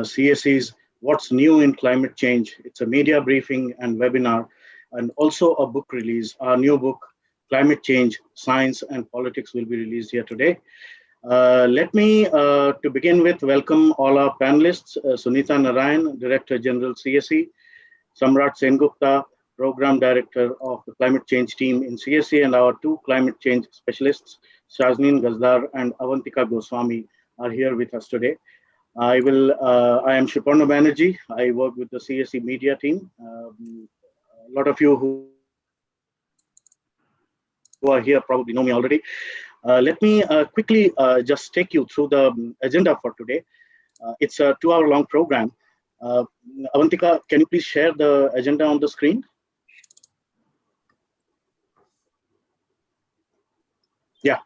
CSE's What's New in Climate Change. It's a media briefing and webinar, and also a book release. Our new book, Climate Change, Science and Politics, will be released here today. Let me, to begin with, welcome all our panelists, Sunita Narayan, Director General CSE, Samrat Sengupta, Program Director of the Climate Change Team in CSE, and our two climate change specialists, Shazneen Gazdar and Avantika Goswami, are here with us today. I am Shuparno Banerjee. I work with the CSE media team. A lot of you who are here probably know me already. Let me quickly just take you through the agenda for today. It's a 2-hour-long program. Avantika, can you please share the agenda on the screen? Yeah.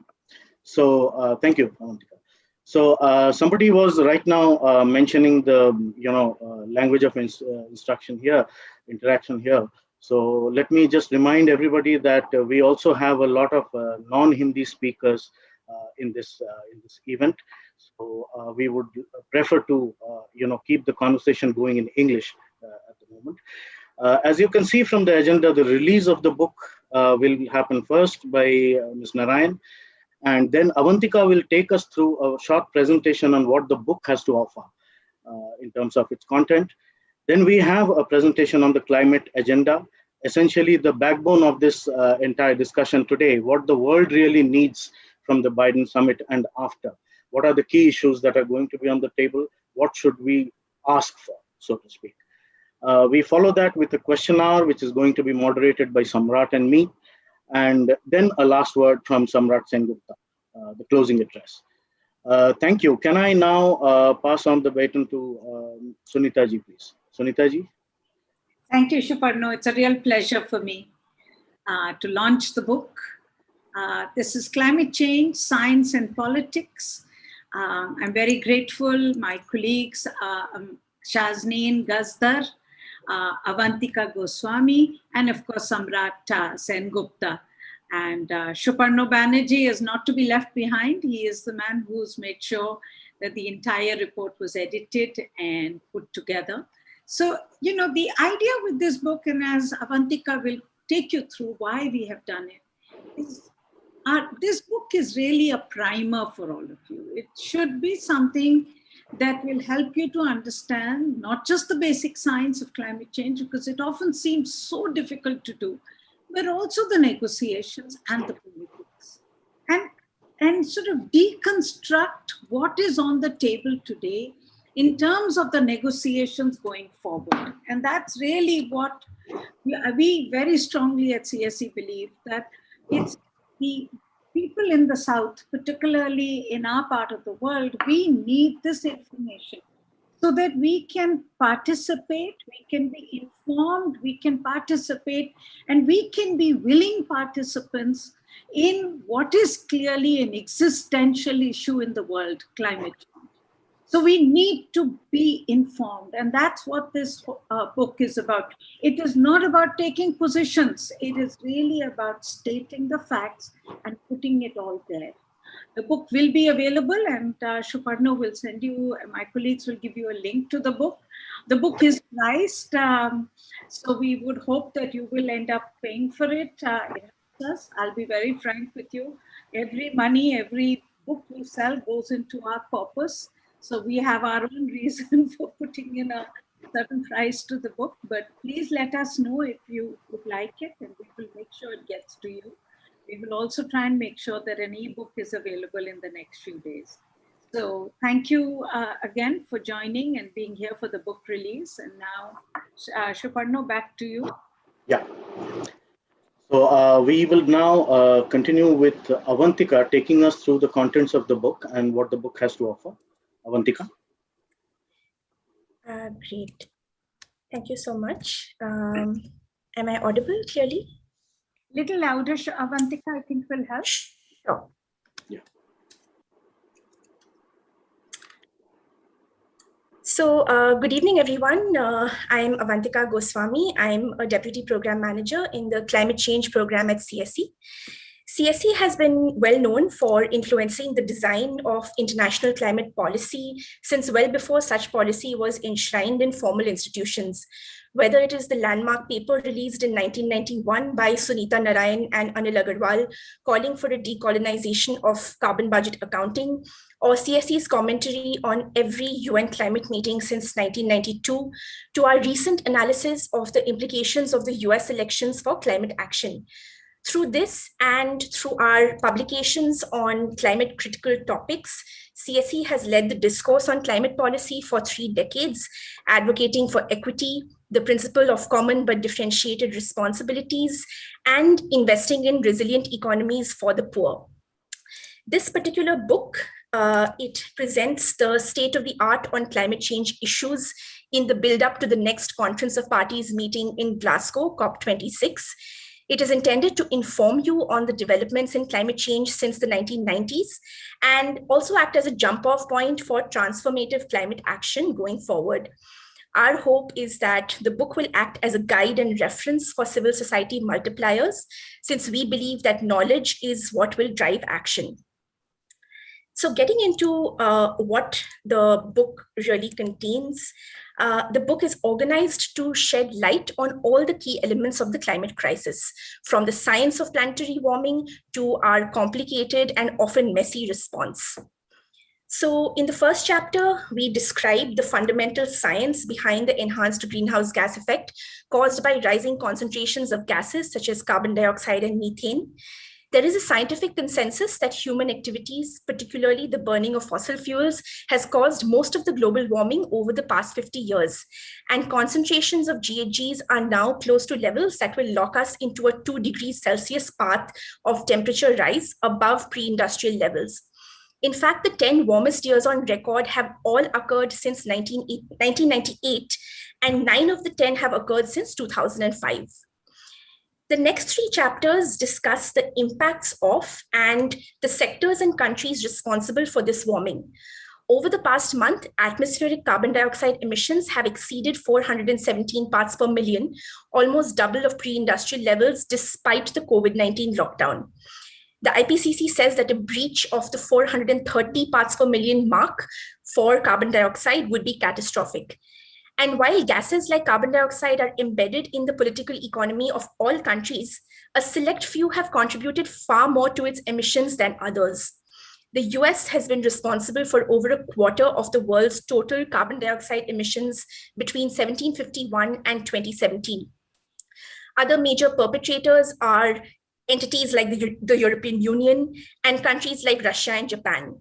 So thank you, Avantika. So somebody was right now mentioning the language of instruction here, interaction here. So let me just remind everybody that we also have a lot of non-Hindi speakers in this event. So we would prefer to keep the conversation going in English at the moment. As you can see from the agenda, the release of the book will happen first by Ms. Narayan. And then Avantika will take us through a short presentation on what the book has to offer in terms of its content. Then we have a presentation on the climate agenda, essentially the backbone of this entire discussion today, what the world really needs from the Biden summit and after. What are the key issues that are going to be on the table? What should we ask for, so to speak? We follow that with a question hour, which is going to be moderated by Samrat and me. And then a last word from Samrat Sengupta, the closing address. Thank you. Can I now pass on the baton to Sunita ji, please? Sunita ji. Thank you, Shuparno. It's a real pleasure for me to launch the book. This is Climate Change, Science and Politics. I'm very grateful. My colleagues, Shazneen Gazdar, Avantika Goswami, and of course Samrat Sengupta. And Shuparno Banerjee is not to be left behind. He is the man who's made sure that the entire report was edited and put together. So, the idea with this book, and as Avantika will take you through why we have done it, is this book is really a primer for all of you. It should be something that will help you to understand not just the basic science of climate change, because it often seems so difficult to do, but also the negotiations and the politics. And sort of deconstruct what is on the table today in terms of the negotiations going forward. And that's really what we very strongly at CSE believe, that it's the people in the South, particularly in our part of the world, we need this information so that we can participate, we can be informed, we can participate, and we can be willing participants in what is clearly an existential issue in the world, climate change. So we need to be informed, and that's what this book is about. It is not about taking positions. It is really about stating the facts and putting it all there. The book will be available, and Shuparno will send you, my colleagues will give you a link to the book. The book is priced, so we would hope that you will end up paying for it. I'll be very frank with you. Every money, every book we sell goes into our purpose. So we have our own reason for putting in a certain price to the book, but please let us know if you would like it, and we will make sure it gets to you. We will also try and make sure that an ebook is available in the next few days. So thank you again for joining and being here for the book release. And now, Shuparno, back to you. Yeah. So we will now continue with Avantika taking us through the contents of the book and what the book has to offer. Avantika. Great. Thank you so much. Am I audible clearly? Little louder, Avantika, I think will help. Sure. Yeah. So good evening, everyone. I'm Avantika Goswami. I'm a Deputy Program Manager in the Climate Change Program at CSE. CSE has been well known for influencing the design of international climate policy since well before such policy was enshrined in formal institutions, whether it is the landmark paper released in 1991 by Sunita Narayan and Anil Agarwal calling for a decolonization of carbon budget accounting, or CSE's commentary on every UN climate meeting since 1992, to our recent analysis of the implications of the US elections for climate action. Through this and through our publications on climate critical topics, CSE has led the discourse on climate policy for 3 decades, advocating for equity, the principle of common but differentiated responsibilities, and investing in resilient economies for the poor. This particular book, it presents the state of the art on climate change issues in the build-up to the next Conference of Parties meeting in Glasgow, COP26. It is intended to inform you on the developments in climate change since the 1990s and also act as a jump-off point for transformative climate action going forward. Our hope is that the book will act as a guide and reference for civil society multipliers, since we believe that knowledge is what will drive action. So getting into what the book really contains, the book is organized to shed light on all the key elements of the climate crisis, from the science of planetary warming to our complicated and often messy response. So in the first chapter, we describe the fundamental science behind the enhanced greenhouse gas effect caused by rising concentrations of gases such as carbon dioxide and methane. There is a scientific consensus that human activities, particularly the burning of fossil fuels, has caused most of the global warming over the past 50 years. And concentrations of GHGs are now close to levels that will lock us into a 2 degrees Celsius path of temperature rise above pre-industrial levels. In fact, the 10 warmest years on record have all occurred since 1998, and 9 of the 10 have occurred since 2005. The next 3 chapters discuss the impacts of and the sectors and countries responsible for this warming. Over the past month, atmospheric carbon dioxide emissions have exceeded 417 parts per million, almost double of pre-industrial levels despite the COVID-19 lockdown. The IPCC says that a breach of the 430 parts per million mark for carbon dioxide would be catastrophic. And while gases like carbon dioxide are embedded in the political economy of all countries, a select few have contributed far more to its emissions than others. The US has been responsible for over a quarter of the world's total carbon dioxide emissions between 1751 and 2017. Other major perpetrators are entities like the European Union and countries like Russia and Japan.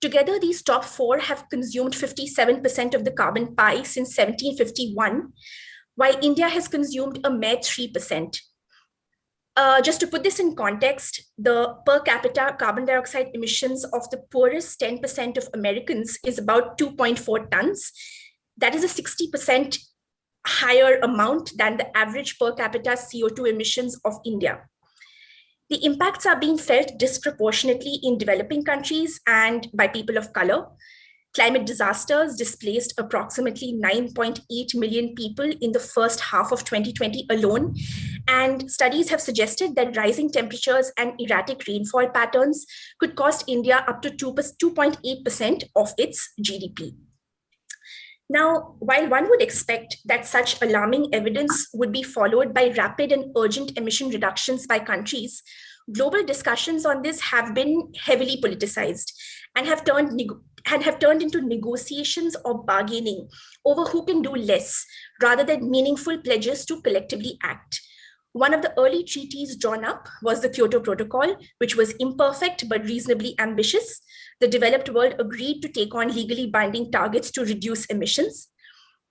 Together, these top 4 have consumed 57% of the carbon pie since 1751, while India has consumed a mere 3%. Just to put this in context, the per capita carbon dioxide emissions of the poorest 10% of Americans is about 2.4 tons. That is a 60% higher amount than the average per capita CO2 emissions of India. The impacts are being felt disproportionately in developing countries and by people of color. Climate disasters displaced approximately 9.8 million people in the first half of 2020 alone. And studies have suggested that rising temperatures and erratic rainfall patterns could cost India up to 2.8% of its GDP. Now, while one would expect that such alarming evidence would be followed by rapid and urgent emission reductions by countries, global discussions on this have been heavily politicized and have turned into negotiations or bargaining over who can do less, rather than meaningful pledges to collectively act. One of the early treaties drawn up was the Kyoto Protocol, which was imperfect but reasonably ambitious. The developed world agreed to take on legally binding targets to reduce emissions.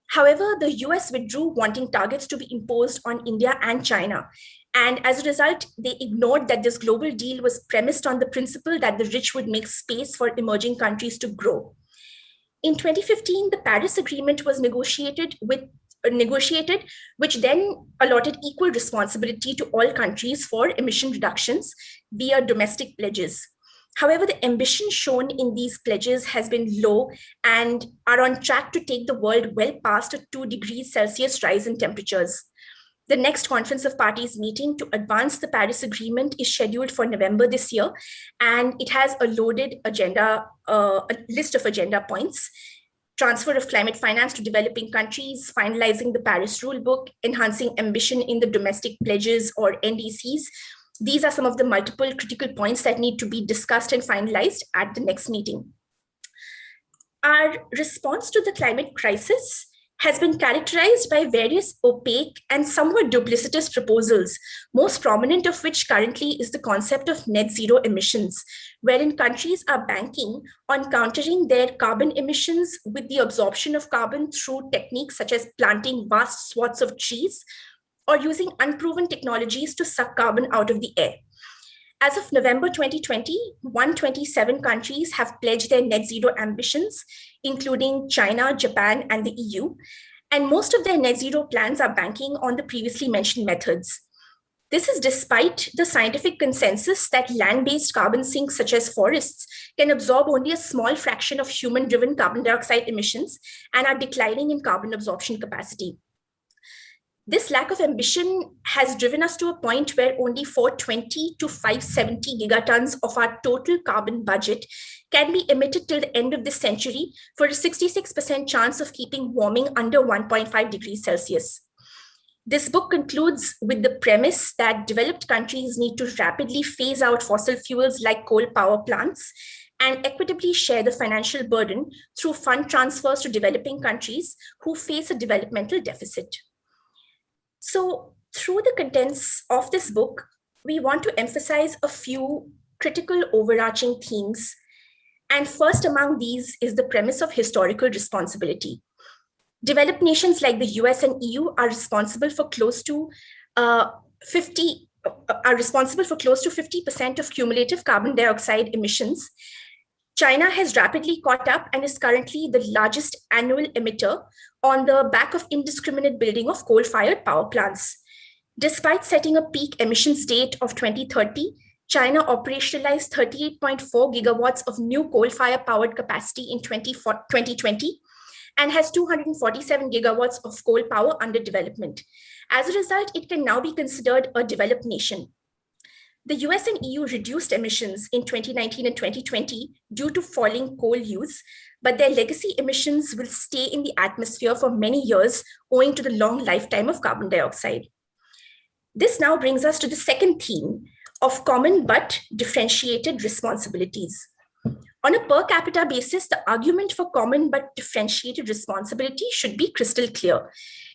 However, the US withdrew, wanting targets to be imposed on India and China. And as a result, they ignored that this global deal was premised on the principle that the rich would make space for emerging countries to grow. In 2015, the Paris Agreement was negotiated, which then allotted equal responsibility to all countries for emission reductions via domestic pledges. However, the ambition shown in these pledges has been low and are on track to take the world well past a 2 degrees Celsius rise in temperatures. The next Conference of Parties meeting to advance the Paris Agreement is scheduled for November this year, and it has a loaded agenda, a list of agenda points: transfer of climate finance to developing countries, finalizing the Paris Rulebook, enhancing ambition in the domestic pledges or NDCs. These are some of the multiple critical points that need to be discussed and finalized at the next meeting. Our response to the climate crisis has been characterized by various opaque and somewhat duplicitous proposals, most prominent of which currently is the concept of net zero emissions, wherein countries are banking on countering their carbon emissions with the absorption of carbon through techniques such as planting vast swaths of trees or using unproven technologies to suck carbon out of the air. As of November 2020, 127 countries have pledged their net zero ambitions, including China, Japan, and the EU. And most of their net zero plans are banking on the previously mentioned methods. This is despite the scientific consensus that land-based carbon sinks such as forests can absorb only a small fraction of human-driven carbon dioxide emissions and are declining in carbon absorption capacity. This lack of ambition has driven us to a point where only 420 to 570 gigatons of our total carbon budget can be emitted till the end of this century for a 66% chance of keeping warming under 1.5 degrees Celsius. This book concludes with the premise that developed countries need to rapidly phase out fossil fuels like coal power plants and equitably share the financial burden through fund transfers to developing countries who face a developmental deficit. So through the contents of this book, we want to emphasize a few critical overarching themes. And first among these is the premise of historical responsibility. Developed nations like the US and EU are responsible for close to 50% of cumulative carbon dioxide emissions. China has rapidly caught up and is currently the largest annual emitter on the back of indiscriminate building of coal-fired power plants. Despite setting a peak emissions date of 2030, China operationalized 38.4 gigawatts of new coal-fired powered capacity in 2020 and has 247 gigawatts of coal power under development. As a result, it can now be considered a developed nation. The US and EU reduced emissions in 2019 and 2020 due to falling coal use, but their legacy emissions will stay in the atmosphere for many years owing to the long lifetime of carbon dioxide. This now brings us to the second theme of common but differentiated responsibilities. On a per capita basis, the argument for common but differentiated responsibility should be crystal clear.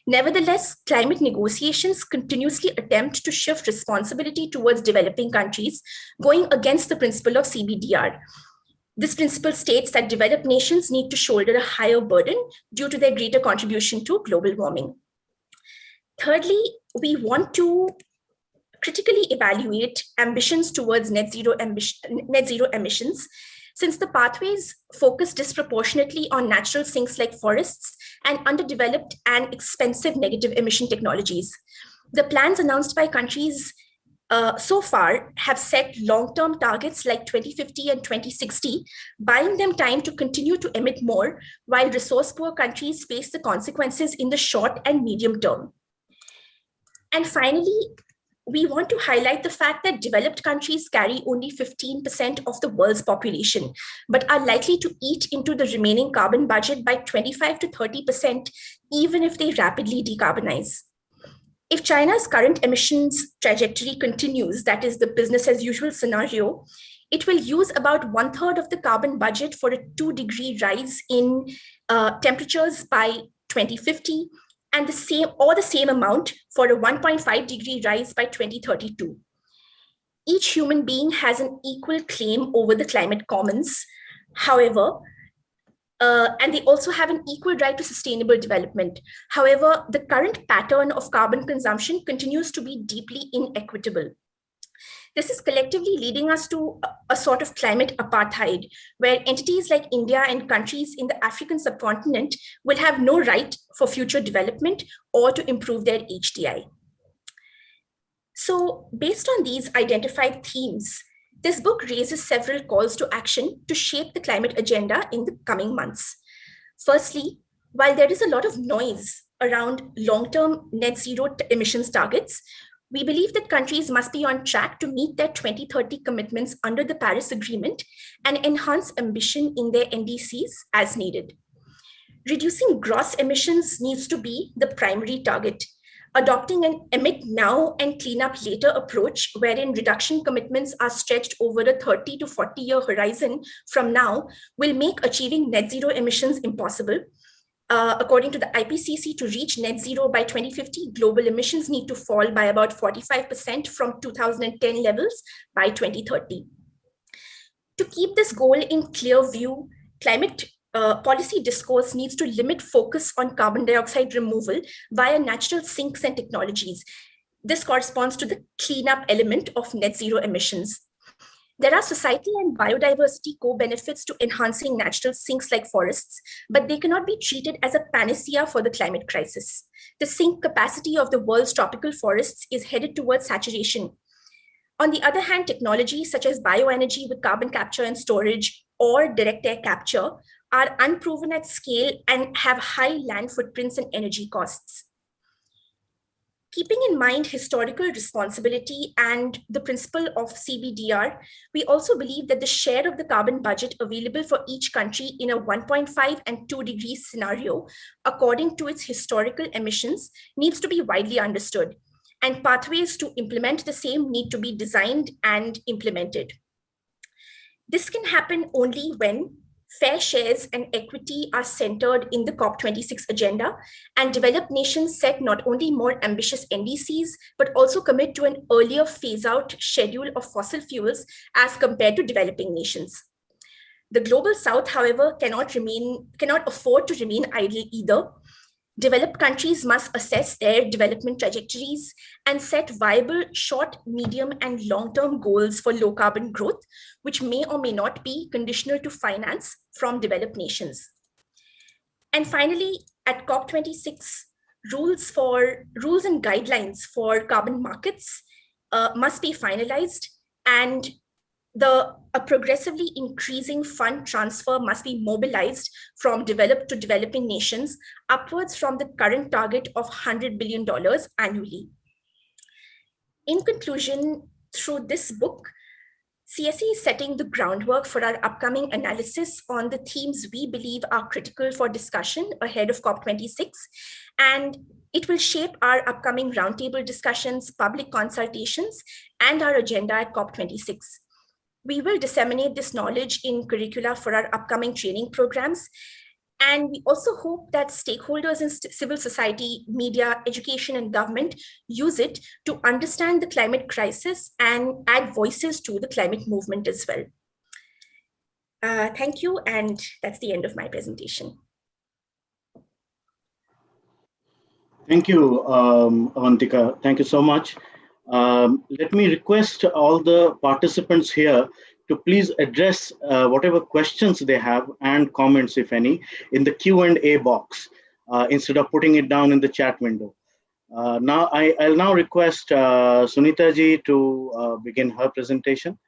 Nevertheless, climate negotiations continuously attempt to shift responsibility towards developing countries, going against the principle of CBDR. This principle states that developed nations need to shoulder a higher burden due to their greater contribution to global warming. Thirdly, we want to critically evaluate ambitions towards net zero emissions, since the pathways focus disproportionately on natural sinks like forests and underdeveloped and expensive negative emission technologies. The plans announced by countries so far have set long-term targets like 2050 and 2060, buying them time to continue to emit more, while resource-poor countries face the consequences in the short and medium term. And finally, we want to highlight the fact that developed countries carry only 15% of the world's population, but are likely to eat into the remaining carbon budget by 25 to 30%, even if they rapidly decarbonize. If China's current emissions trajectory continues, that is the business as usual scenario, it will use about 1/3 of the carbon budget for a 2-degree rise in temperatures by 2050, and the same amount for a 1.5-degree rise by 2032. Each human being has an equal claim over the climate commons. However, and they also have an equal right to sustainable development. However, the current pattern of carbon consumption continues to be deeply inequitable. This is collectively leading us to a sort of climate apartheid, where entities like India and countries in the African subcontinent will have no right for future development or to improve their HDI. So based on these identified themes, this book raises several calls to action to shape the climate agenda in the coming months. Firstly, While there is a lot of noise around long-term net zero emissions targets, we believe that countries must be on track to meet their 2030 commitments under the Paris Agreement and enhance ambition in their NDCs as needed. Reducing gross emissions needs to be the primary target. Adopting an emit now and clean up later approach, wherein reduction commitments are stretched over a 30 to 40-year horizon from now, will make achieving net zero emissions impossible. According to the IPCC, to reach net zero by 2050, global emissions need to fall by about 45% from 2010 levels by 2030. To keep this goal in clear view, climate policy discourse needs to limit focus on carbon dioxide removal via natural sinks and technologies. This corresponds to the cleanup element of net zero emissions. There are societal and biodiversity co-benefits to enhancing natural sinks like forests, but they cannot be treated as a panacea for the climate crisis. The sink capacity of the world's tropical forests is headed towards saturation. On the other hand, technologies such as bioenergy with carbon capture and storage or direct air capture are unproven at scale and have high land footprints and energy costs. Keeping in mind historical responsibility and the principle of CBDR, we also believe that the share of the carbon budget available for each country in a 1.5 and 2 degrees scenario, according to its historical emissions, needs to be widely understood, and pathways to implement the same need to be designed and implemented. This can happen only when fair shares and equity are centered in the COP26 agenda, and developed nations set not only more ambitious NDCs, but also commit to an earlier phase-out schedule of fossil fuels as compared to developing nations. The global South, however, cannot afford to remain idle either. Developed countries must assess their development trajectories and set viable short, medium, and long-term goals for low-carbon growth, which may or may not be conditional to finance from developed nations. And finally, at COP26, rules and guidelines for carbon markets must be finalized, and a progressively increasing fund transfer must be mobilized from developed to developing nations upwards from the current target of $100 billion annually. In conclusion, through this book, CSE is setting the groundwork for our upcoming analysis on the themes we believe are critical for discussion ahead of COP26, and it will shape our upcoming roundtable discussions, public consultations, and our agenda at COP26. We will disseminate this knowledge in curricula for our upcoming training programs. And we also hope that stakeholders in civil society, media, education, and government use it to understand the climate crisis and add voices to the climate movement as well. Thank you, and that's the end of my presentation. Thank you, Avantika. Thank you so much. Let me request all the participants here to please address whatever questions they have and comments, if any, in the Q&A box instead of putting it down in the chat window. Now, I'll now request Sunita ji to begin her presentation.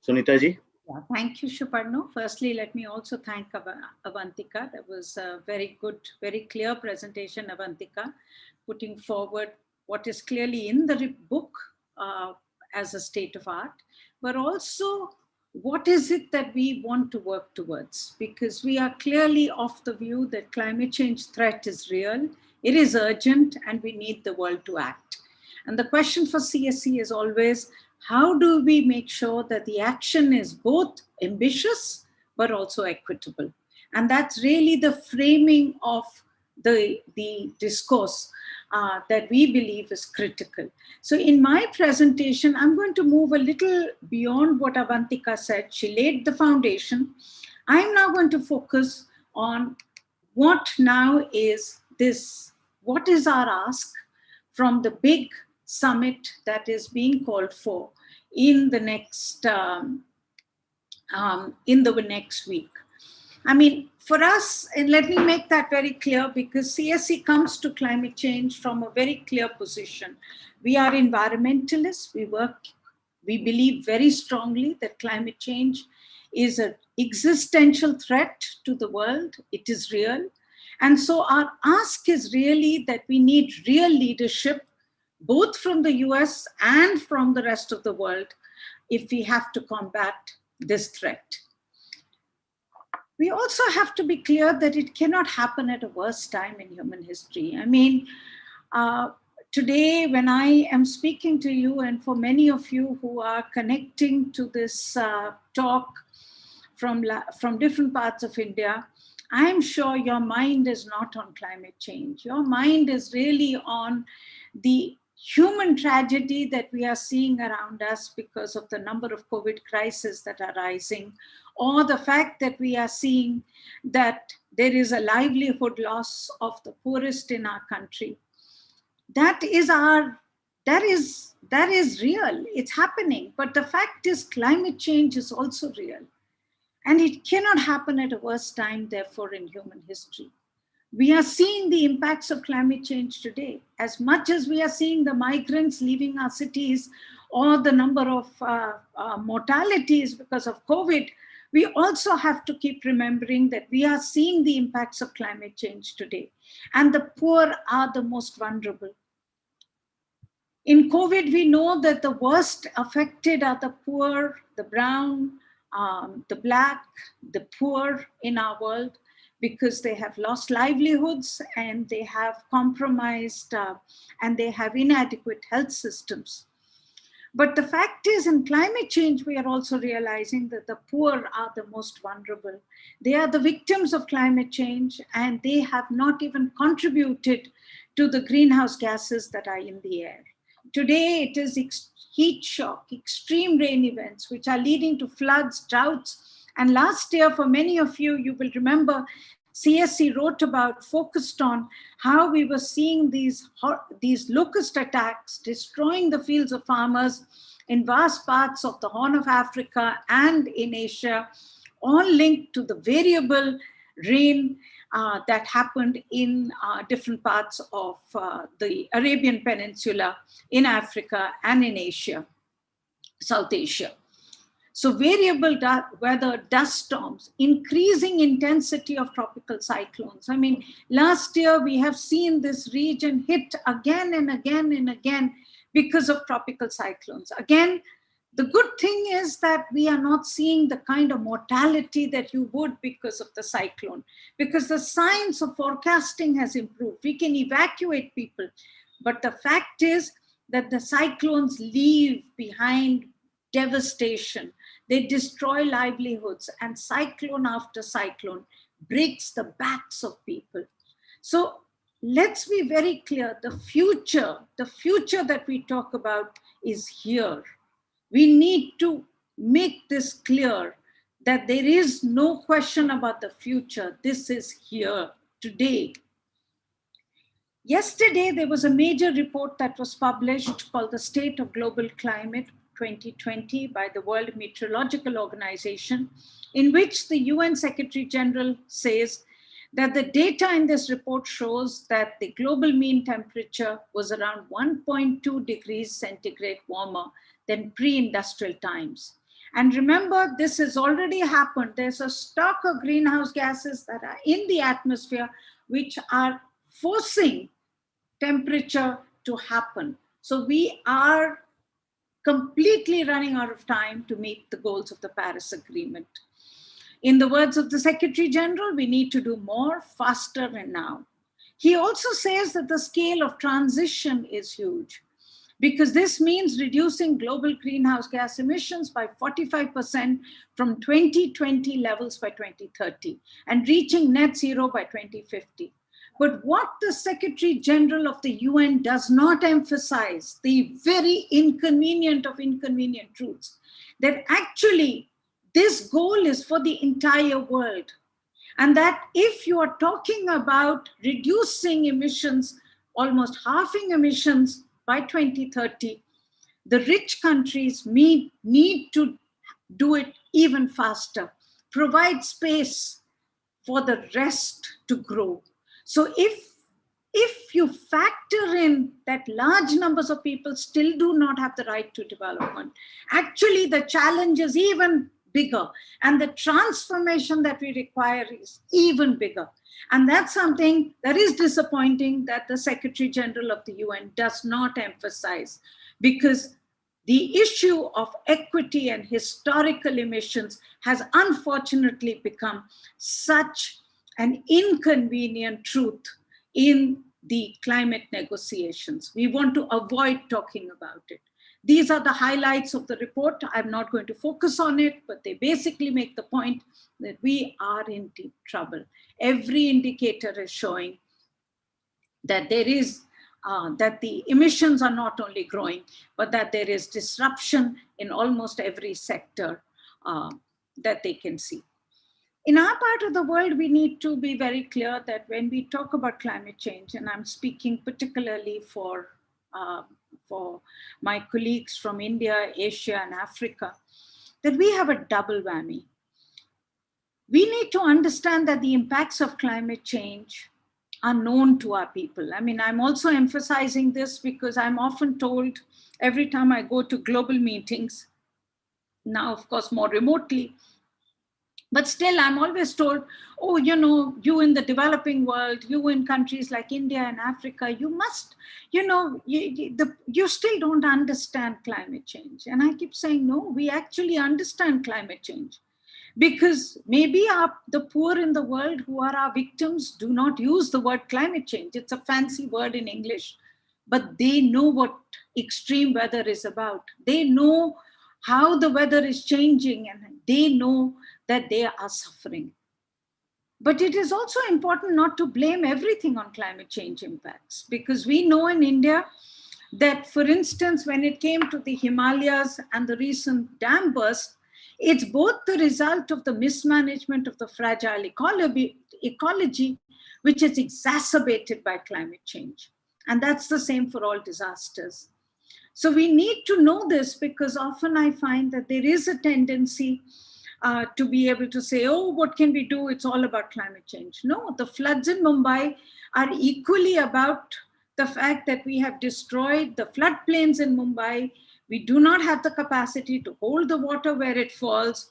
Sunita ji. Yeah, thank you, Suparno. Firstly, let me also thank Avantika. That was a very good, very clear presentation, Avantika, putting forward what is clearly in the book as a state of art, but also what is it that we want to work towards? Because we are clearly of the view that climate change threat is real, it is urgent, and we need the world to act. And the question for CSE is always, how do we make sure that the action is both ambitious, but also equitable? And that's really the framing of the discourse that we believe is critical. So in my presentation, I'm going to move a little beyond what Avantika said. She laid the foundation. I'm now going to focus on what now is this, what is our ask from the big summit that is being called for in the next week. I mean, for us, and let me make that very clear, because CSE comes to climate change from a very clear position. We are environmentalists. We believe very strongly that climate change is an existential threat to the world. It is real. And so our ask is really that we need real leadership, both from the US and from the rest of the world, if we have to combat this threat. We also have to be clear that it cannot happen at a worse time in human history. I mean, today when I am speaking to you, and for many of you who are connecting to this talk from different parts of India, I'm sure your mind is not on climate change. Your mind is really on the human tragedy that we are seeing around us because of the number of COVID crises that are rising, or the fact that we are seeing that there is a livelihood loss of the poorest in our country. That is real. It's happening. But the fact is, climate change is also real. And it cannot happen at a worse time, therefore, in human history. We are seeing the impacts of climate change today. As much as we are seeing the migrants leaving our cities or the number of mortalities because of COVID, we also have to keep remembering that we are seeing the impacts of climate change today. And the poor are the most vulnerable. In COVID, we know that the worst affected are the poor, the brown, the black, the poor in our world, because they have lost livelihoods and they have compromised and they have inadequate health systems. But the fact is, in climate change, we are also realizing that the poor are the most vulnerable. They are the victims of climate change, and they have not even contributed to the greenhouse gases that are in the air. Today, it is heat shock, extreme rain events, which are leading to floods, droughts. And last year, for many of you, you will remember, CSC focused on how we were seeing these locust attacks destroying the fields of farmers in vast parts of the Horn of Africa and in Asia, all linked to the variable rain that happened in different parts of the Arabian Peninsula, in Africa and in Asia, South Asia. So variable weather, dust storms, increasing intensity of tropical cyclones. I mean, last year we have seen this region hit again and again and again because of tropical cyclones. Again, the good thing is that we are not seeing the kind of mortality that you would because of the cyclone, because the science of forecasting has improved. We can evacuate people. But the fact is that the cyclones leave behind devastation. They destroy livelihoods, and cyclone after cyclone breaks the backs of people. So let's be very clear. The future that we talk about is here. We need to make this clear that there is no question about the future. This is here today. Yesterday, there was a major report that was published called The State of Global Climate 2020 by the World Meteorological Organization, in which the UN Secretary General says that the data in this report shows that the global mean temperature was around 1.2 degrees centigrade warmer than pre-industrial times. And remember, this has already happened. There's a stock of greenhouse gases that are in the atmosphere, which are forcing temperature to happen. So we are completely running out of time to meet the goals of the Paris Agreement. In the words of the Secretary General, we need to do more, faster, and now. He also says that the scale of transition is huge, because this means reducing global greenhouse gas emissions by 45% from 2020 levels by 2030 and reaching net zero by 2050. But what the Secretary General of the UN does not emphasize, the very inconvenient of inconvenient truths, that actually this goal is for the entire world. And that if you are talking about reducing emissions, almost halving emissions by 2030, the rich countries need to do it even faster, provide space for the rest to grow. So if you factor in that large numbers of people still do not have the right to development, actually the challenge is even bigger. And the transformation that we require is even bigger. And that's something that is disappointing that the Secretary General of the UN does not emphasize, because the issue of equity and historical emissions has unfortunately become such an inconvenient truth in the climate negotiations. We want to avoid talking about it. These are the highlights of the report. I'm not going to focus on it, but they basically make the point that we are in deep trouble. Every indicator is showing that there is that the emissions are not only growing, but that there is disruption in almost every sector that they can see. In our part of the world, we need to be very clear that when we talk about climate change, and I'm speaking particularly for my colleagues from India, Asia, and Africa, that we have a double whammy. We need to understand that the impacts of climate change are known to our people. I mean, I'm also emphasizing this because I'm often told every time I go to global meetings, now, of course, more remotely, but still I'm always told, oh, you know, you in the developing world, you in countries like India and Africa, you must, you know, you still don't understand climate change. And I keep saying, no, we actually understand climate change. Because maybe the poor in the world who are our victims do not use the word climate change. It's a fancy word in English, but they know what extreme weather is about. They know how the weather is changing, and they know that they are suffering. But it is also important not to blame everything on climate change impacts, because we know in India that, for instance, when it came to the Himalayas and the recent dam burst, it's both the result of the mismanagement of the fragile ecology, which is exacerbated by climate change. And that's the same for all disasters. So we need to know this, because often I find that there is a tendency to be able to say, oh, what can we do? It's all about climate change. No, the floods in Mumbai are equally about the fact that we have destroyed the floodplains in Mumbai. We do not have the capacity to hold the water where it falls.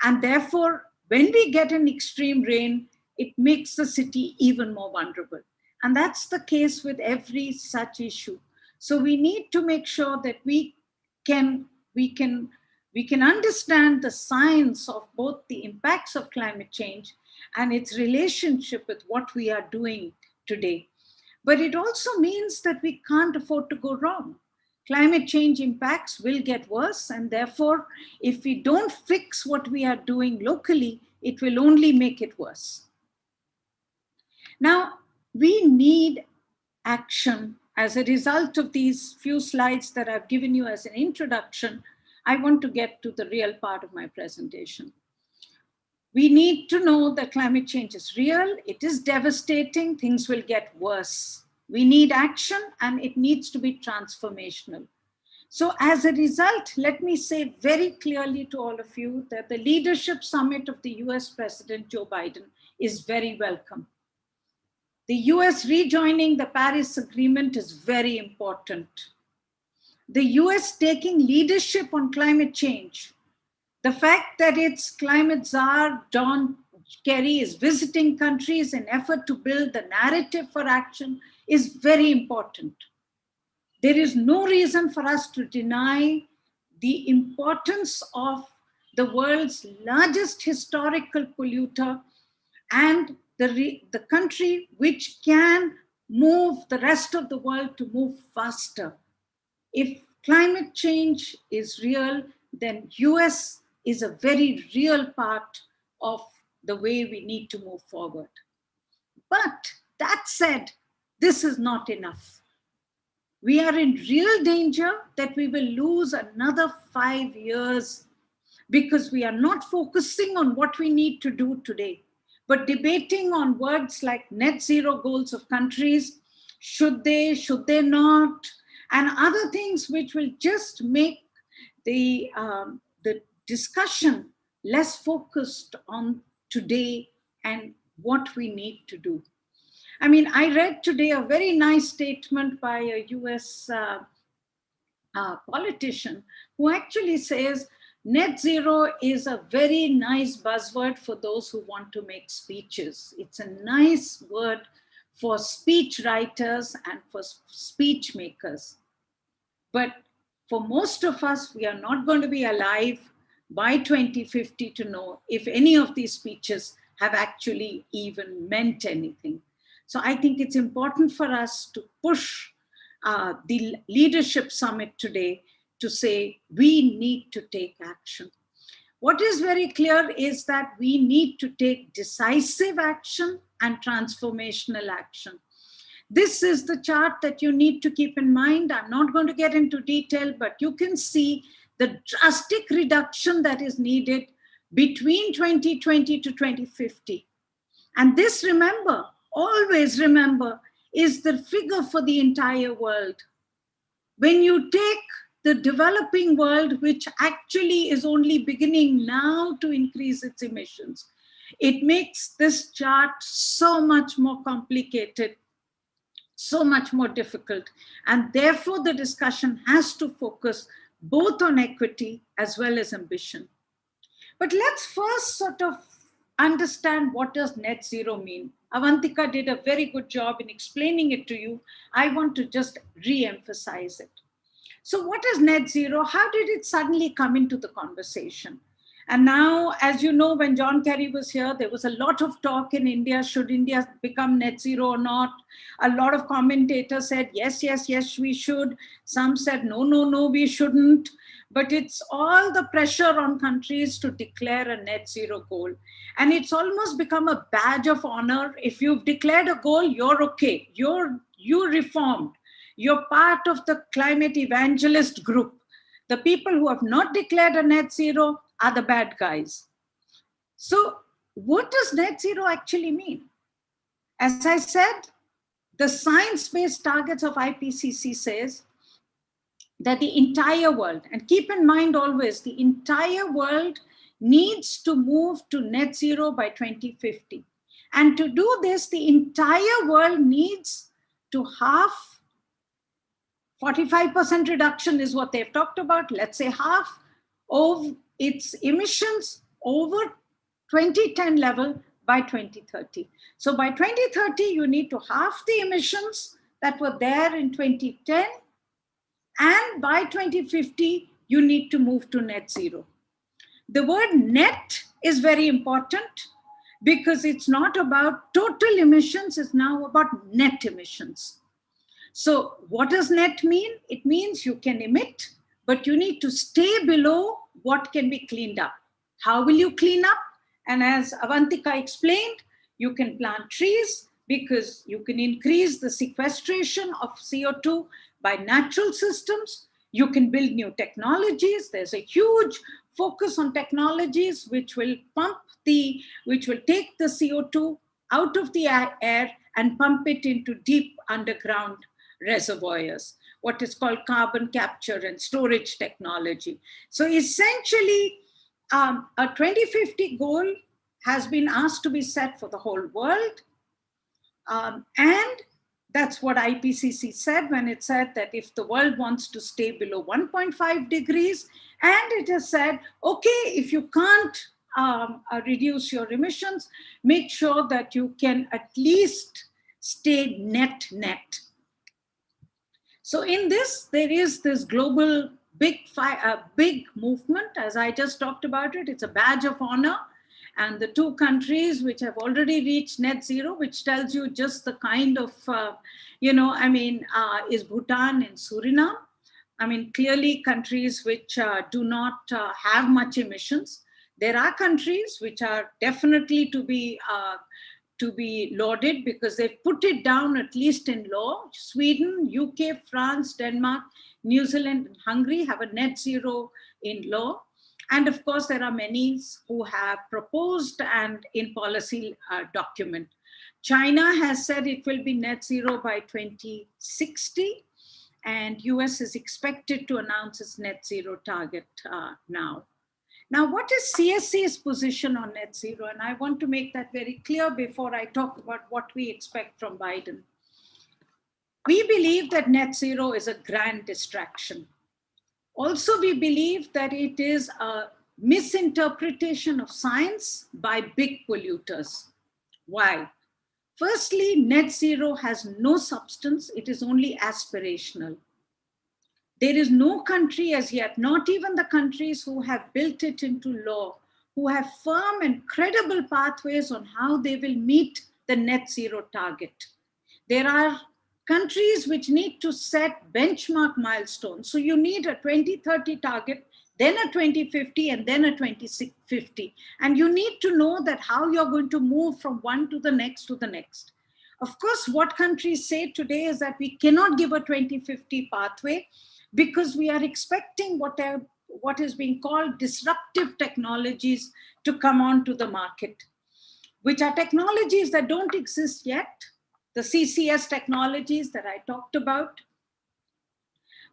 And therefore, when we get an extreme rain, it makes the city even more vulnerable. And that's the case with every such issue. So we need to make sure that we can understand the science of both the impacts of climate change and its relationship with what we are doing today. But it also means that we can't afford to go wrong. Climate change impacts will get worse, and therefore, if we don't fix what we are doing locally, it will only make it worse. Now, we need action. As a result of these few slides that I've given you as an introduction, I want to get to the real part of my presentation. We need to know that climate change is real, it is devastating, things will get worse. We need action, and it needs to be transformational. So as a result, let me say very clearly to all of you that the leadership summit of the US President Joe Biden is very welcome. The US rejoining the Paris Agreement is very important. The US taking leadership on climate change, the fact that its climate czar, John Kerry, is visiting countries in effort to build the narrative for action is very important. There is no reason for us to deny the importance of the world's largest historical polluter and the country which can move the rest of the world to move faster. If climate change is real, then US is a very real part of the way we need to move forward. But that said, this is not enough. We are in real danger that we will lose another 5 years because we are not focusing on what we need to do today, but debating on words like net zero goals of countries, should they not, and other things which will just make the discussion less focused on today and what we need to do. I mean, I read today a very nice statement by a US politician who actually says Net zero is a very nice buzzword for those who want to make speeches. It's a nice word for speech writers and for speech makers. But for most of us, we are not going to be alive by 2050 to know if any of these speeches have actually even meant anything. So I think it's important for us to push the leadership summit today to say we need to take action. What is very clear is that we need to take decisive action and transformational action. This is the chart that you need to keep in mind. I'm not going to get into detail, but you can see the drastic reduction that is needed between 2020 to 2050. And this, remember, always remember, is the figure for the entire world. When you take the developing world, which actually is only beginning now to increase its emissions, it makes this chart so much more complicated, so much more difficult. And therefore, the discussion has to focus both on equity as well as ambition. But let's first sort of understand what does net zero mean. Avantika did a very good job in explaining it to you. I want to just re-emphasize it. So what is net zero? How did it suddenly come into the conversation? And now, as you know, when John Kerry was here, there was a lot of talk in India. Should India become net zero or not? A lot of commentators said, yes, yes, yes, we should. Some said, no, no, no, we shouldn't. But it's all the pressure on countries to declare a net zero goal. And it's almost become a badge of honor. If you've declared a goal, you're okay. You're reformed. You're part of the climate evangelist group. The people who have not declared a net zero are the bad guys. So what does net zero actually mean? As I said, the science-based targets of IPCC says that the entire world, and keep in mind always, the entire world needs to move to net zero by 2050. And to do this, the entire world needs to half, 45% reduction is what they've talked about, let's say half of its emissions over 2010 level by 2030. So by 2030, you need to halve the emissions that were there in 2010. And by 2050, you need to move to net zero. The word net is very important because it's not about total emissions, it's now about net emissions. So what does net mean? It means you can emit, but you need to stay below what can be cleaned up. How will you clean up? And as Avantika explained, you can plant trees because you can increase the sequestration of CO2 by natural systems. You can build new technologies. There's a huge focus on technologies which will take the CO2 out of the air and pump it into deep underground reservoirs, what is called carbon capture and storage technology. So essentially, a 2050 goal has been asked to be set for the whole world. And that's what IPCC said when it said that if the world wants to stay below 1.5 degrees, and it has said, okay, if you can't reduce your emissions, make sure that you can at least stay net. So in this, there is this global big movement, as I just talked about it. It's a badge of honor. And the two countries which have already reached net zero, which tells you just the kind of, is Bhutan and Suriname. I mean, clearly countries which do not have much emissions. There are countries which are definitely to be lauded because they've put it down at least in law. Sweden, UK, France, Denmark, New Zealand, and Hungary have a net zero in law. And of course, there are many who have proposed and in policy document. China has said it will be net zero by 2060, and US is expected to announce its net zero target now. Now, what is CSC's position on net zero? And I want to make that very clear before I talk about what we expect from Biden. We believe that net zero is a grand distraction. Also, we believe that it is a misinterpretation of science by big polluters. Why? Firstly, net zero has no substance. It is only aspirational. There is no country as yet, not even the countries who have built it into law, who have firm and credible pathways on how they will meet the net zero target. There are countries which need to set benchmark milestones. So you need a 2030 target, then a 2050, and then a 2050. And you need to know that how you're going to move from one to the next to the next. Of course, what countries say today is that we cannot give a 2050 pathway because we are expecting what is being called disruptive technologies to come onto the market, which are technologies that don't exist yet, the CCS technologies that I talked about.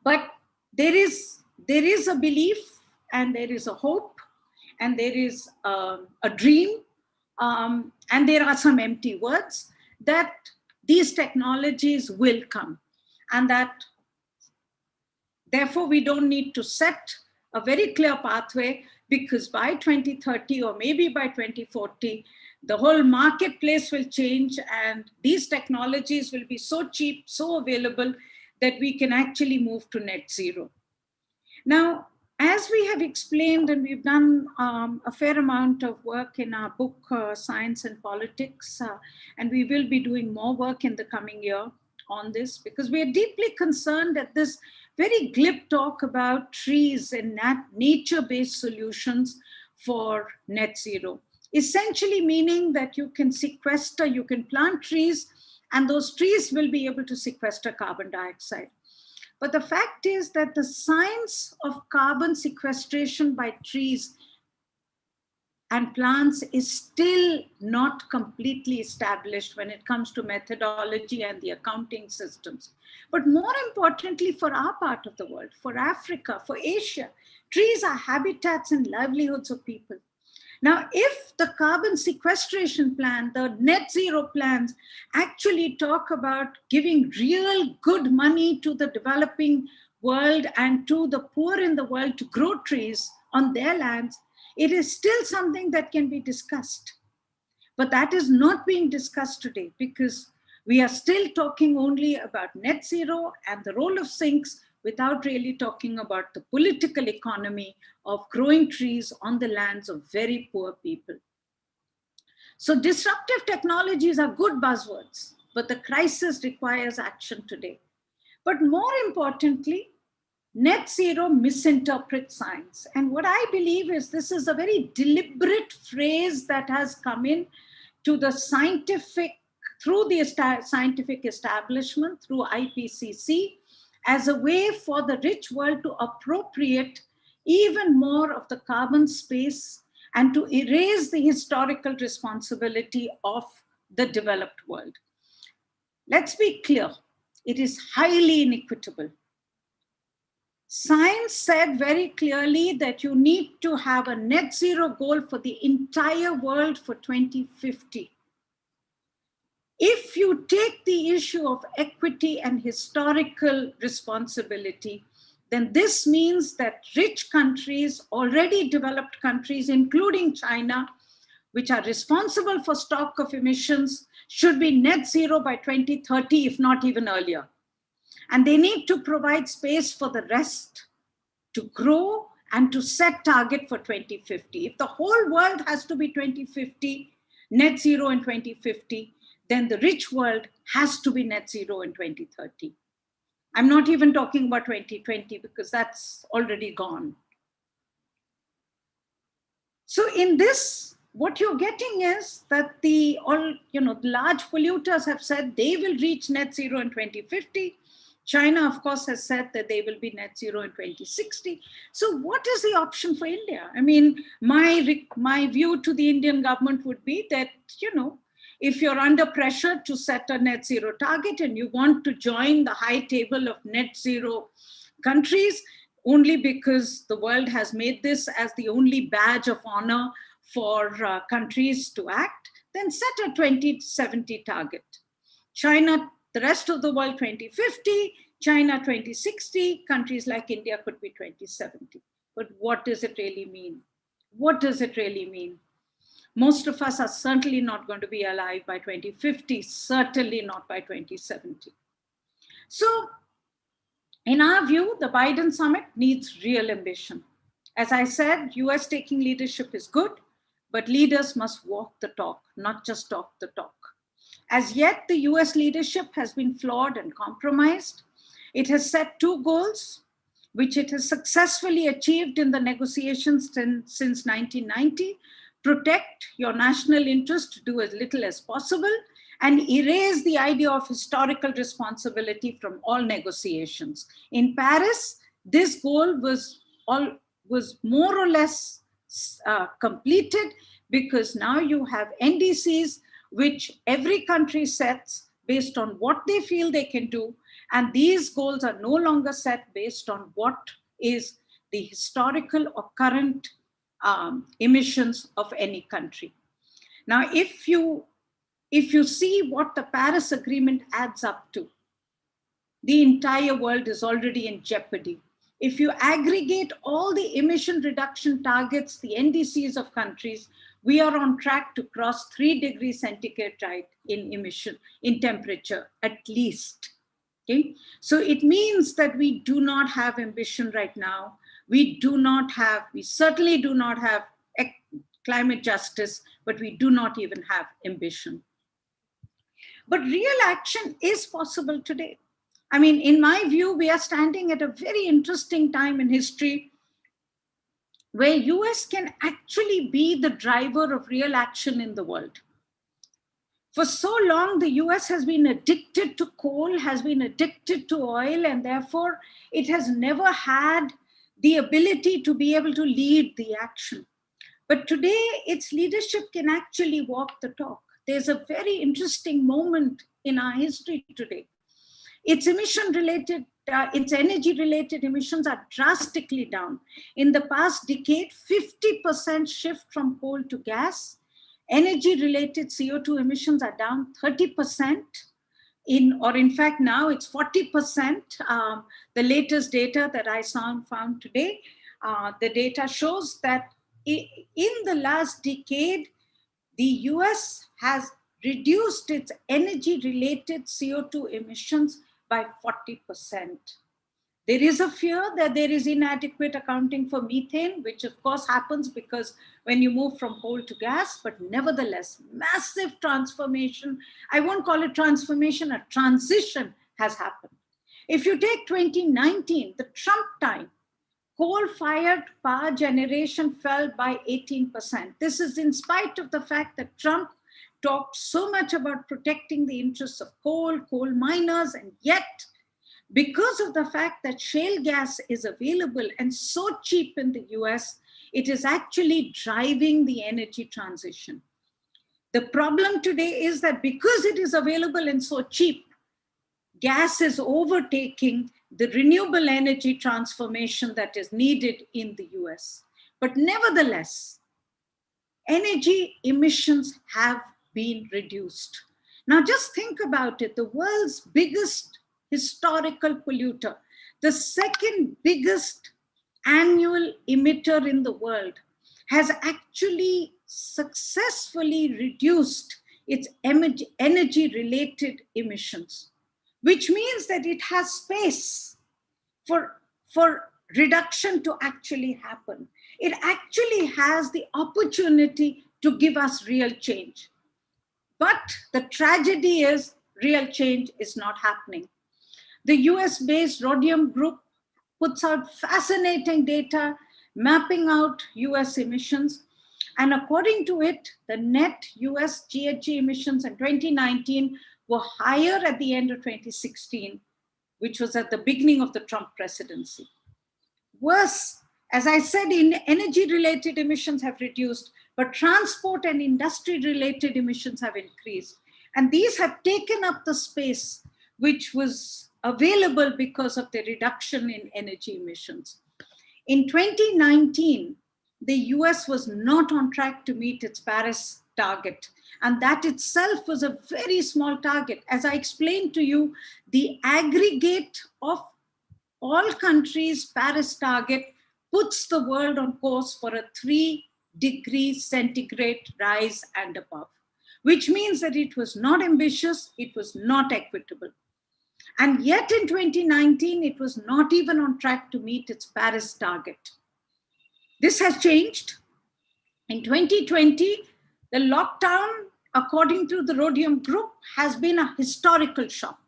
But there is a belief, and there is a hope, and there is a dream, and there are some empty words that these technologies will come, and that therefore we don't need to set a very clear pathway, because by 2030 or maybe by 2040, the whole marketplace will change and these technologies will be so cheap, so available that we can actually move to net zero. Now, as we have explained, and we've done a fair amount of work in our book, Science and Politics, and we will be doing more work in the coming year on this, because we are deeply concerned at this very glib talk about trees and nature-based solutions for net zero. Essentially meaning that you can sequester, you can plant trees, and those trees will be able to sequester carbon dioxide. But the fact is that the science of carbon sequestration by trees and plants is still not completely established when it comes to methodology and the accounting systems. But more importantly, for our part of the world, for Africa, for Asia, trees are habitats and livelihoods of people. Now, if the carbon sequestration plan, the net zero plans actually talk about giving real good money to the developing world and to the poor in the world to grow trees on their lands, it is still something that can be discussed. But that is not being discussed today, because we are still talking only about net zero and the role of sinks without really talking about the political economy of growing trees on the lands of very poor people. So disruptive technologies are good buzzwords, but the crisis requires action today. But more importantly, net zero misinterprets science. And what I believe is this is a very deliberate phrase that has come in to the scientific, through the scientific establishment, through IPCC, as a way for the rich world to appropriate even more of the carbon space and to erase the historical responsibility of the developed world. Let's be clear, it is highly inequitable. Science said very clearly that you need to have a net zero goal for the entire world for 2050. If you take the issue of equity and historical responsibility, then this means that rich countries, already developed countries, including China, which are responsible for stock of emissions, should be net zero by 2030, if not even earlier. And they need to provide space for the rest to grow and to set target for 2050. If the whole world has to be 2050, net zero in 2050, then the rich world has to be net zero in 2030. I'm not even talking about 2020 because that's already gone. So in this, what you're getting is that the large polluters have said they will reach net zero in 2050. China, of course, has said that they will be net zero in 2060. So what is the option for India? I mean, my view to the Indian government would be that, if you're under pressure to set a net zero target and you want to join the high table of net zero countries, only because the world has made this as the only badge of honor for countries to act, then set a 2070 target. China, The rest of the world 2050, China 2060, countries like India could be 2070. But what does it really mean? What does it really mean? Most of us are certainly not going to be alive by 2050, certainly not by 2070. So, in our view, the Biden summit needs real ambition. As I said, US taking leadership is good, but leaders must walk the talk, not just talk the talk. As yet, the US leadership has been flawed and compromised. It has set two goals, which it has successfully achieved in the negotiations since 1990. Protect your national interest, do as little as possible, and erase the idea of historical responsibility from all negotiations. In Paris, this goal was more or less completed, because now you have NDCs which every country sets based on what they feel they can do, and these goals are no longer set based on what is the historical or current emissions of any country. Now, if you see what the Paris Agreement adds up to, the entire world is already in jeopardy. If you aggregate all the emission reduction targets, the NDCs of countries, we are on track to cross 3 degrees centigrade in emission, in temperature, at least. Okay? So it means that we do not have ambition right now. We certainly do not have climate justice, but we do not even have ambition. But real action is possible today. I mean, in my view, we are standing at a very interesting time in history where US can actually be the driver of real action in the world. For so long, the US has been addicted to coal, has been addicted to oil, and therefore it has never had the ability to be able to lead the action. But today, its leadership can actually walk the talk. There's a very interesting moment in our history today. Its energy-related emissions are drastically down. In the past decade, 50% shift from coal to gas. Energy-related CO2 emissions are down 30%. In fact, now it's 40%. The latest data that I found today, the data shows that in the last decade, the US has reduced its energy-related CO2 emissions by 40%. There is a fear that there is inadequate accounting for methane, which of course happens because when you move from coal to gas, but nevertheless, massive transformation. I won't call it transformation, a transition has happened. If you take 2019, the Trump time, coal-fired power generation fell by 18%. This is in spite of the fact that Trump talked so much about protecting the interests of coal miners, and yet, because of the fact that shale gas is available and so cheap in the US, it is actually driving the energy transition. The problem today is that because it is available and so cheap, gas is overtaking the renewable energy transformation that is needed in the US. But nevertheless, energy emissions have been reduced. Now just think about it, the world's biggest historical polluter, the second biggest annual emitter in the world, has actually successfully reduced its energy-related emissions, which means that it has space for reduction to actually happen. It actually has the opportunity to give us real change. But the tragedy is real change is not happening. The US-based Rhodium Group puts out fascinating data mapping out US emissions. And according to it, the net US GHG emissions in 2019 were higher at the end of 2016, which was at the beginning of the Trump presidency. Worse, as I said, energy-related emissions have reduced, but transport and industry-related emissions have increased. And these have taken up the space which was available because of the reduction in energy emissions. In 2019, the US was not on track to meet its Paris target. And that itself was a very small target. As I explained to you, the aggregate of all countries' Paris target puts the world on course for a 3-degree centigrade rise and above, which means that it was not ambitious, it was not equitable. And yet in 2019, it was not even on track to meet its Paris target. This has changed. In 2020, the lockdown, according to the Rhodium Group, has been a historical shock.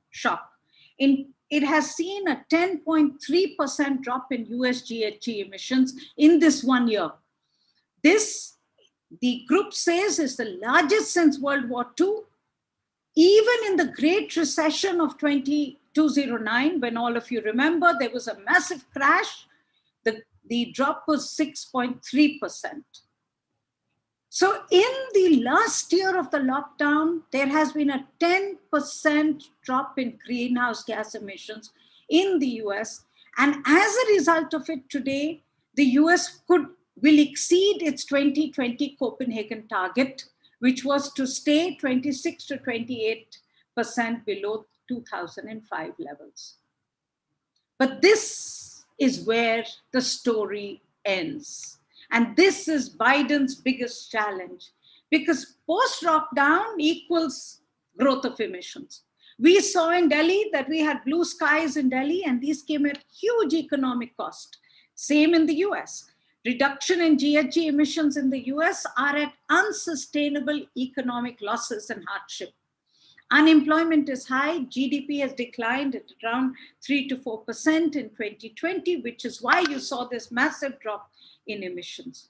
It has seen a 10.3% drop in US GHG emissions in this 1 year. This, the group says, is the largest since World War II. Even in the Great Recession of 2009, when all of you remember, there was a massive crash, the drop was 6.3%. So in the last year of the lockdown, there has been a 10% drop in greenhouse gas emissions in the US. And as a result of it today, the US will exceed its 2020 Copenhagen target, which was to stay 26 to 28% below 2005 levels. But this is where the story ends. And this is Biden's biggest challenge, because post-lockdown equals growth of emissions. We saw in Delhi that we had blue skies in Delhi, and these came at huge economic cost. Same in the US. Reduction in GHG emissions in the US are at unsustainable economic losses and hardship. Unemployment is high. GDP has declined at around 3 to 4% in 2020, which is why you saw this massive drop in emissions.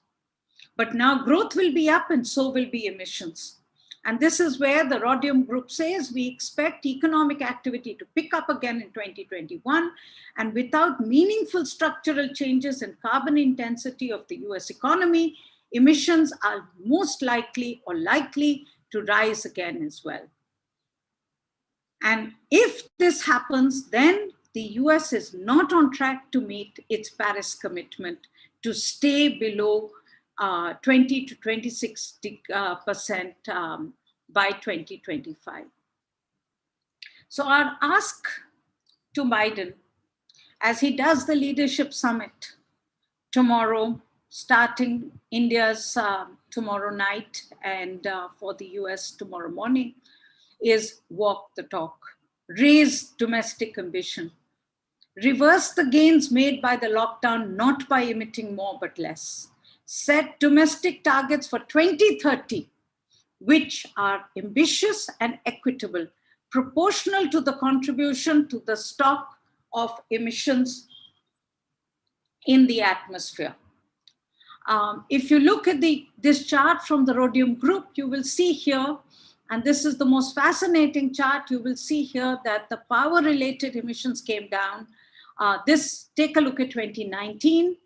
But now growth will be up and so will be emissions. And this is where the Rhodium Group says we expect economic activity to pick up again in 2021. And without meaningful structural changes in carbon intensity of the US economy, emissions are most likely or likely to rise again as well. And if this happens, then the US is not on track to meet its Paris commitment to stay below 20 to 26% by 2025. So our ask to Biden, as he does the leadership summit tomorrow, starting India's tomorrow night and for the US tomorrow morning, is walk the talk, raise domestic ambition, reverse the gains made by the lockdown, not by emitting more but less, set domestic targets for 2030, which are ambitious and equitable, proportional to the contribution to the stock of emissions in the atmosphere. If you look at this chart from the Rhodium Group, you will see here, and this is the most fascinating chart, you will see here that the power-related emissions came down. Take a look at 2019,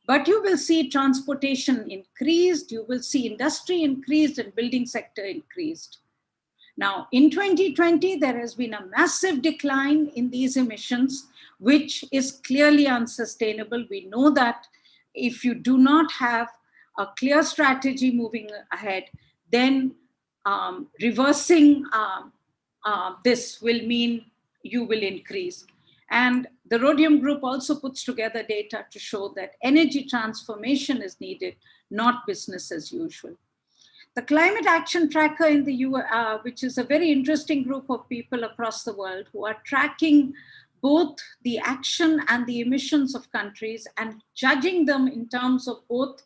but you will see transportation increased, you will see industry increased, and building sector increased. Now, in 2020, there has been a massive decline in these emissions, which is clearly unsustainable. We know that if you do not have a clear strategy moving ahead, then reversing this will mean you will increase. And the Rhodium Group also puts together data to show that energy transformation is needed, not business as usual. The Climate Action Tracker in the US, which is a very interesting group of people across the world who are tracking both the action and the emissions of countries and judging them in terms of both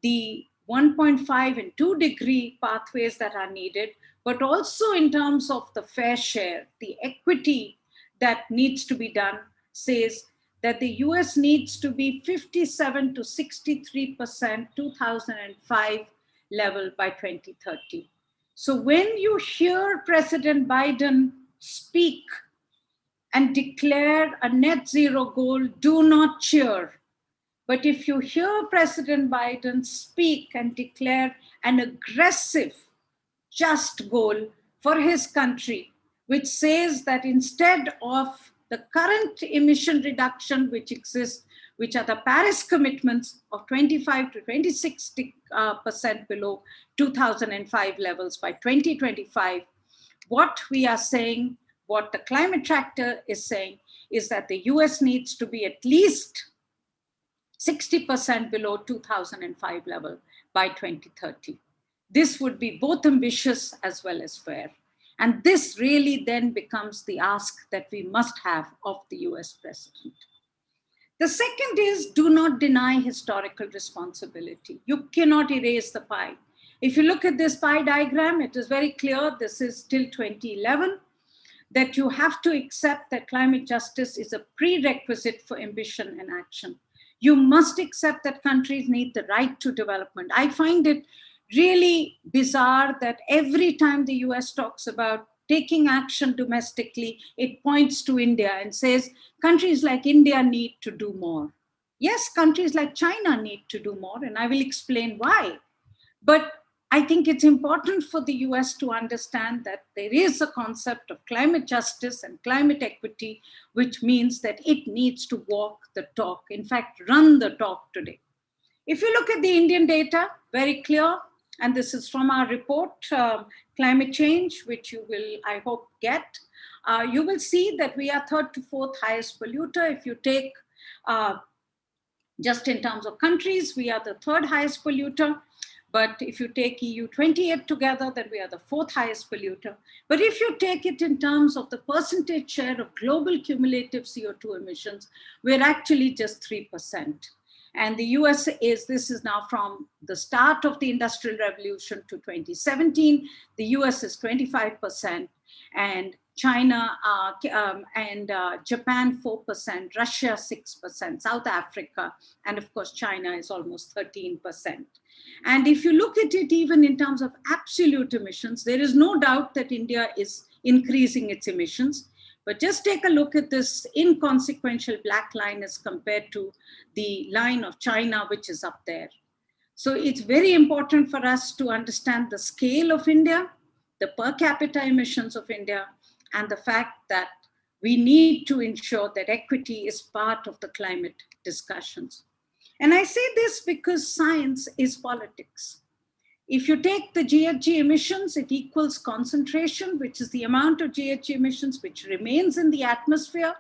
the 1.5 and 2 degree pathways that are needed, but also in terms of the fair share, the equity that needs to be done, says that the US needs to be 57 to 63% 2005 level by 2030. So when you hear President Biden speak and declare a net zero goal, do not cheer. But if you hear President Biden speak and declare an aggressive, just goal for his country, which says that instead of the current emission reduction which exists, which are the Paris commitments of 25 to 26% below 2005 levels by 2025, what we are saying, what the climate tractor is saying, is that the US needs to be at least 60% below 2005 level by 2030. This would be both ambitious as well as fair. And this really then becomes the ask that we must have of the US president. The second is, do not deny historical responsibility. You cannot erase the pie. If you look at this pie diagram, it is very clear, this is till 2011, that you have to accept that climate justice is a prerequisite for ambition and action. You must accept that countries need the right to development. I find it really bizarre that every time the US talks about taking action domestically, it points to India and says, countries like India need to do more. Yes, countries like China need to do more, and I will explain why. But I think it's important for the US to understand that there is a concept of climate justice and climate equity, which means that it needs to walk the talk, in fact, run the talk today. If you look at the Indian data, very clear, and this is from our report, Climate Change, which you will, I hope, get, you will see that we are third to fourth highest polluter. If you take, just in terms of countries, we are the third highest polluter. But if you take EU 28 together, then we are the fourth highest polluter. But if you take it in terms of the percentage share of global cumulative CO2 emissions, we're actually just 3%. And the US is, this is now from the start of the Industrial Revolution to 2017, the US is 25%, and China and Japan 4%, Russia 6%, South Africa, and of course China is almost 13%. And if you look at it even in terms of absolute emissions, there is no doubt that India is increasing its emissions. But just take a look at this inconsequential black line as compared to the line of China, which is up there. So it's very important for us to understand the scale of India, the per capita emissions of India, and the fact that we need to ensure that equity is part of the climate discussions. And I say this because science is politics. If you take the GHG emissions, it equals concentration, which is the amount of GHG emissions which remains in the atmosphere.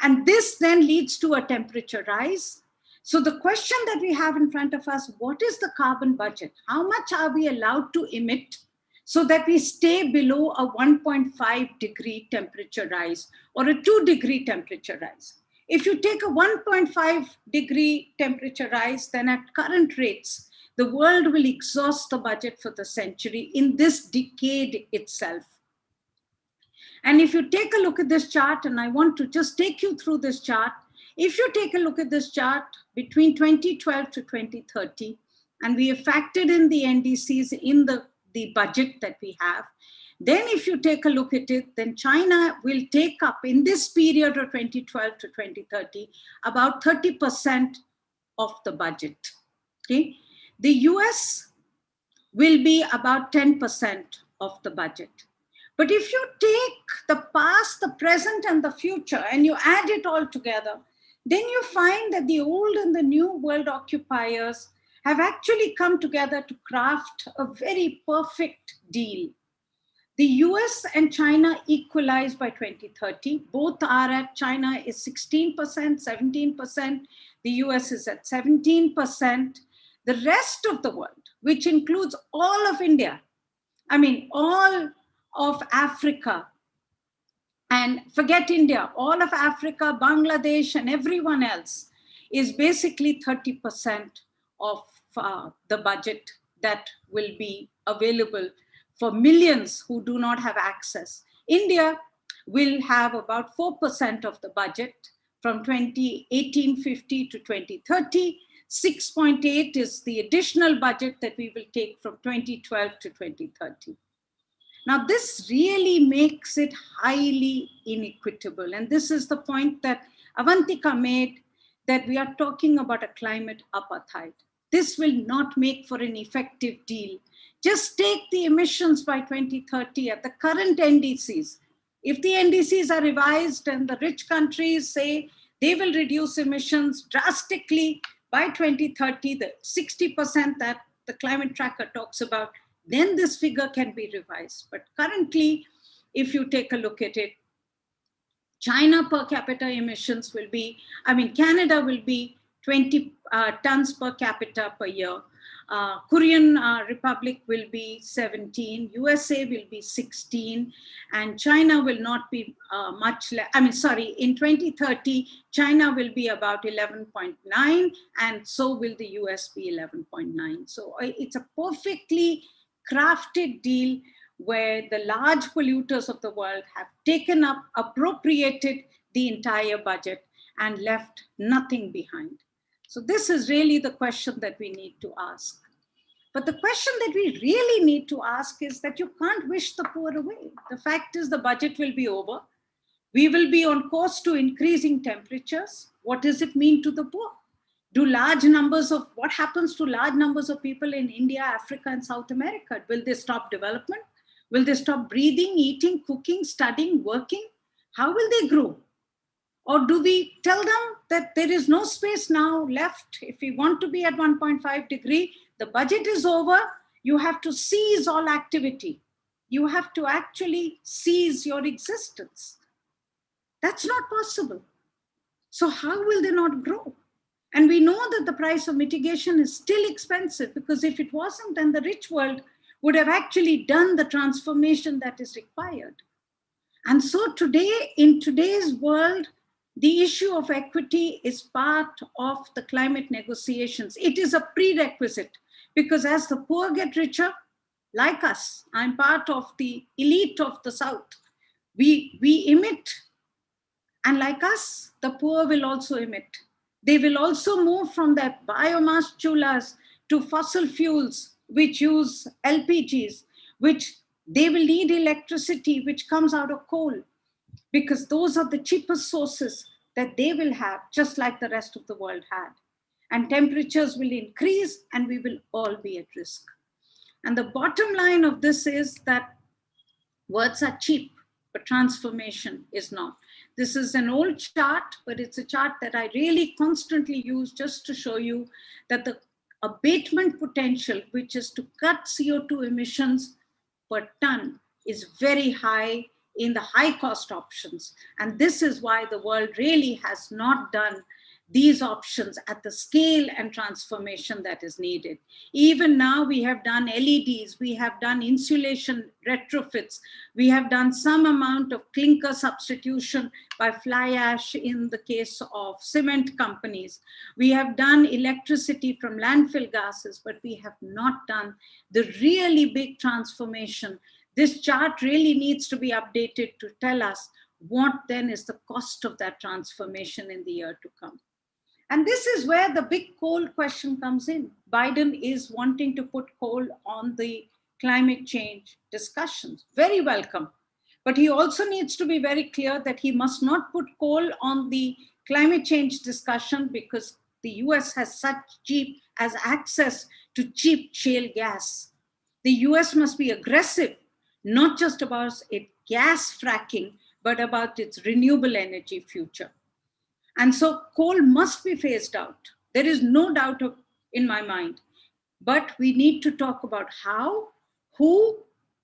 And this then leads to a temperature rise. So the question that we have in front of us, what is the carbon budget? How much are we allowed to emit so that we stay below a 1.5 degree temperature rise or a 2 degree temperature rise? If you take a 1.5 degree temperature rise, then at current rates, the world will exhaust the budget for the century in this decade itself. And if you take a look at this chart, and I want to just take you through this chart, if you take a look at this chart between 2012 to 2030, and we have factored in the NDCs in the budget that we have, then if you take a look at it, then China will take up in this period of 2012 to 2030 about 30% of the budget. Okay. The US will be about 10% of the budget. But if you take the past, the present, and the future, and you add it all together, then you find that the old and the new world occupiers have actually come together to craft a very perfect deal. The US and China equalize by 2030. Both are at, China is 16%, 17%. The US is at 17%. The rest of the world, which includes all of India, I mean, all of Africa, and forget India, all of Africa, Bangladesh, and everyone else, is basically 30% of the budget that will be available for millions who do not have access. India will have about 4% of the budget from 1850 to 2030. 6.8 is the additional budget that we will take from 2012 to 2030. Now, this really makes it highly inequitable. And this is the point that Avantika made, that we are talking about a climate apartheid. This will not make for an effective deal. Just take the emissions by 2030 at the current NDCs. If the NDCs are revised and the rich countries say they will reduce emissions drastically by 2030, the 60% that the climate tracker talks about, then this figure can be revised. But currently, if you take a look at it, China per capita emissions will be, Canada will be 20 tons per capita per year. Korean Republic will be 17, USA will be 16, and China will not be much less. In 2030, China will be about 11.9, and so will the US be 11.9. So it's a perfectly crafted deal where the large polluters of the world have taken up, appropriated the entire budget and left nothing behind. So this is really the question that we need to ask. But the question that we really need to ask is that you can't wish the poor away. The fact is the budget will be over. We will be on course to increasing temperatures. What does it mean to the poor? What happens to large numbers of people in India, Africa, and South America? Will they stop development? Will they stop breathing, eating, cooking, studying, working? How will they grow? Or do we tell them that there is no space now left? If we want to be at 1.5 degree, the budget is over. You have to cease all activity. You have to actually cease your existence. That's not possible. So how will they not grow? And we know that the price of mitigation is still expensive, because if it wasn't, then the rich world would have actually done the transformation that is required. And so today, in today's world, the issue of equity is part of the climate negotiations. It is a prerequisite, because as the poor get richer, like us, I'm part of the elite of the South, we emit. And like us, the poor will also emit. They will also move from their biomass chulas to fossil fuels, which use LPGs, which they will need electricity, which comes out of coal, because those are the cheapest sources that they will have, just like the rest of the world had. And temperatures will increase, and we will all be at risk. And the bottom line of this is that words are cheap, but transformation is not. This is an old chart, but it's a chart that I really constantly use just to show you that the abatement potential, which is to cut CO2 emissions per ton, is very high in the high cost options. And this is why the world really has not done these options at the scale and transformation that is needed. Even now we have done LEDs, we have done insulation retrofits, we have done some amount of clinker substitution by fly ash in the case of cement companies. We have done electricity from landfill gases, but we have not done the really big transformation. This chart really needs to be updated to tell us what then is the cost of that transformation in the year to come. And this is where the big coal question comes in. Biden is wanting to put coal on the climate change discussions. Very welcome. But he also needs to be very clear that he must not put coal on the climate change discussion, because the US has such cheap as access to cheap shale gas. The US must be aggressive, not just about its gas fracking, but about its renewable energy future. And so coal must be phased out. There is no doubt in my mind. But we need to talk about how, who,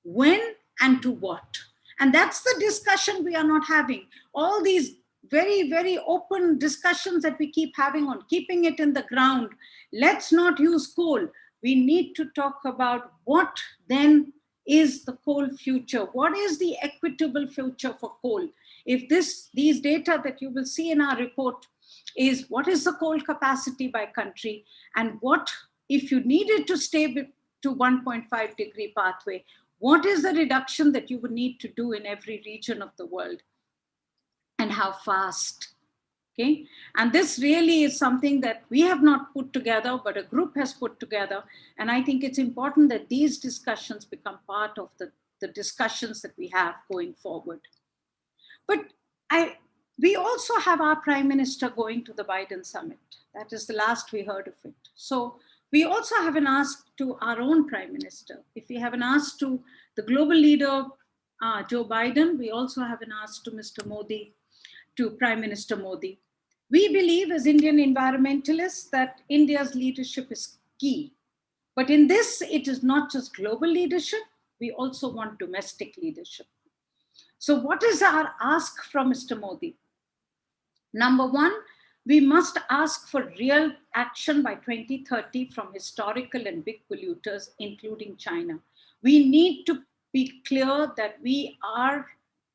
when, and to what. And that's the discussion we are not having. All these very, very open discussions that we keep having on keeping it in the ground. Let's not use coal. We need to talk about what then is the coal future. What is the equitable future for coal? If these data that you will see in our report is what is the coal capacity by country, and what, if you needed to stay to 1.5 degree pathway, what is the reduction that you would need to do in every region of the world, and how fast? Okay, and this really is something that we have not put together, but a group has put together. And I think it's important that these discussions become part of the discussions that we have going forward. But we also have our Prime Minister going to the Biden summit. That is the last we heard of it. So we also have an ask to our own Prime Minister. If we have an ask to the global leader, Joe Biden, we also have an ask to Mr. Modi, to Prime Minister Modi. We believe as Indian environmentalists that India's leadership is key. But in this, it is not just global leadership, we also want domestic leadership. So what is our ask from Mr. Modi? Number one, we must ask for real action by 2030 from historical and big polluters, including China. We need to be clear that we are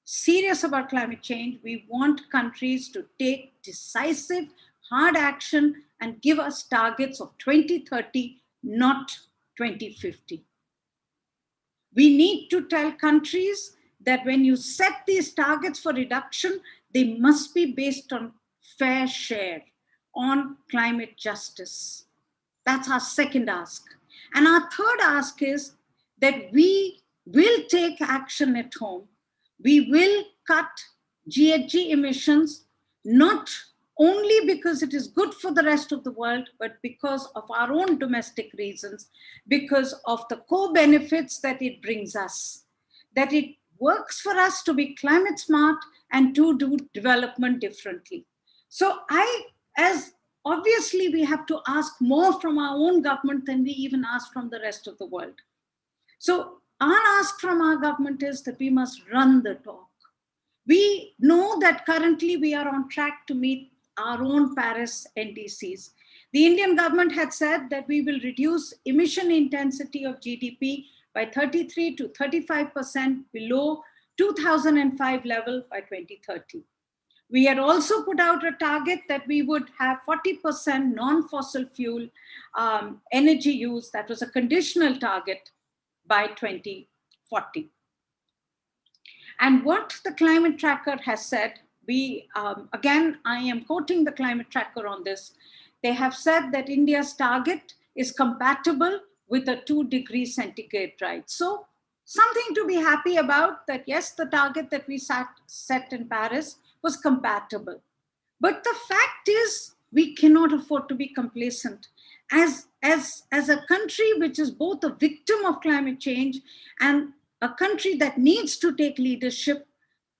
serious about climate change. We want countries to take decisive, hard action and give us targets of 2030, not 2050. We need to tell countries that when you set these targets for reduction, they must be based on fair share, on climate justice. That's our second ask. And our third ask is that we will take action at home. We will cut GHG emissions, not only because it is good for the rest of the world, but because of our own domestic reasons, because of the co-benefits that it brings us, that it works for us to be climate smart and to do development differently. So obviously we have to ask more from our own government than we even ask from the rest of the world. So our ask from our government is that we must run the talk. We know that currently we are on track to meet our own Paris NDCs. The Indian government had said that we will reduce emission intensity of GDP by 33 to 35% below 2005 level by 2030. We had also put out a target that we would have 40% non-fossil fuel energy use. That was a conditional target by 2040. And what the climate tracker has said, again, I am quoting the climate tracker on this. They have said that India's target is compatible with a 2 degrees centigrade rise. So something to be happy about, that yes, the target that we set in Paris was compatible. But the fact is, we cannot afford to be complacent. As a country which is both a victim of climate change and a country that needs to take leadership,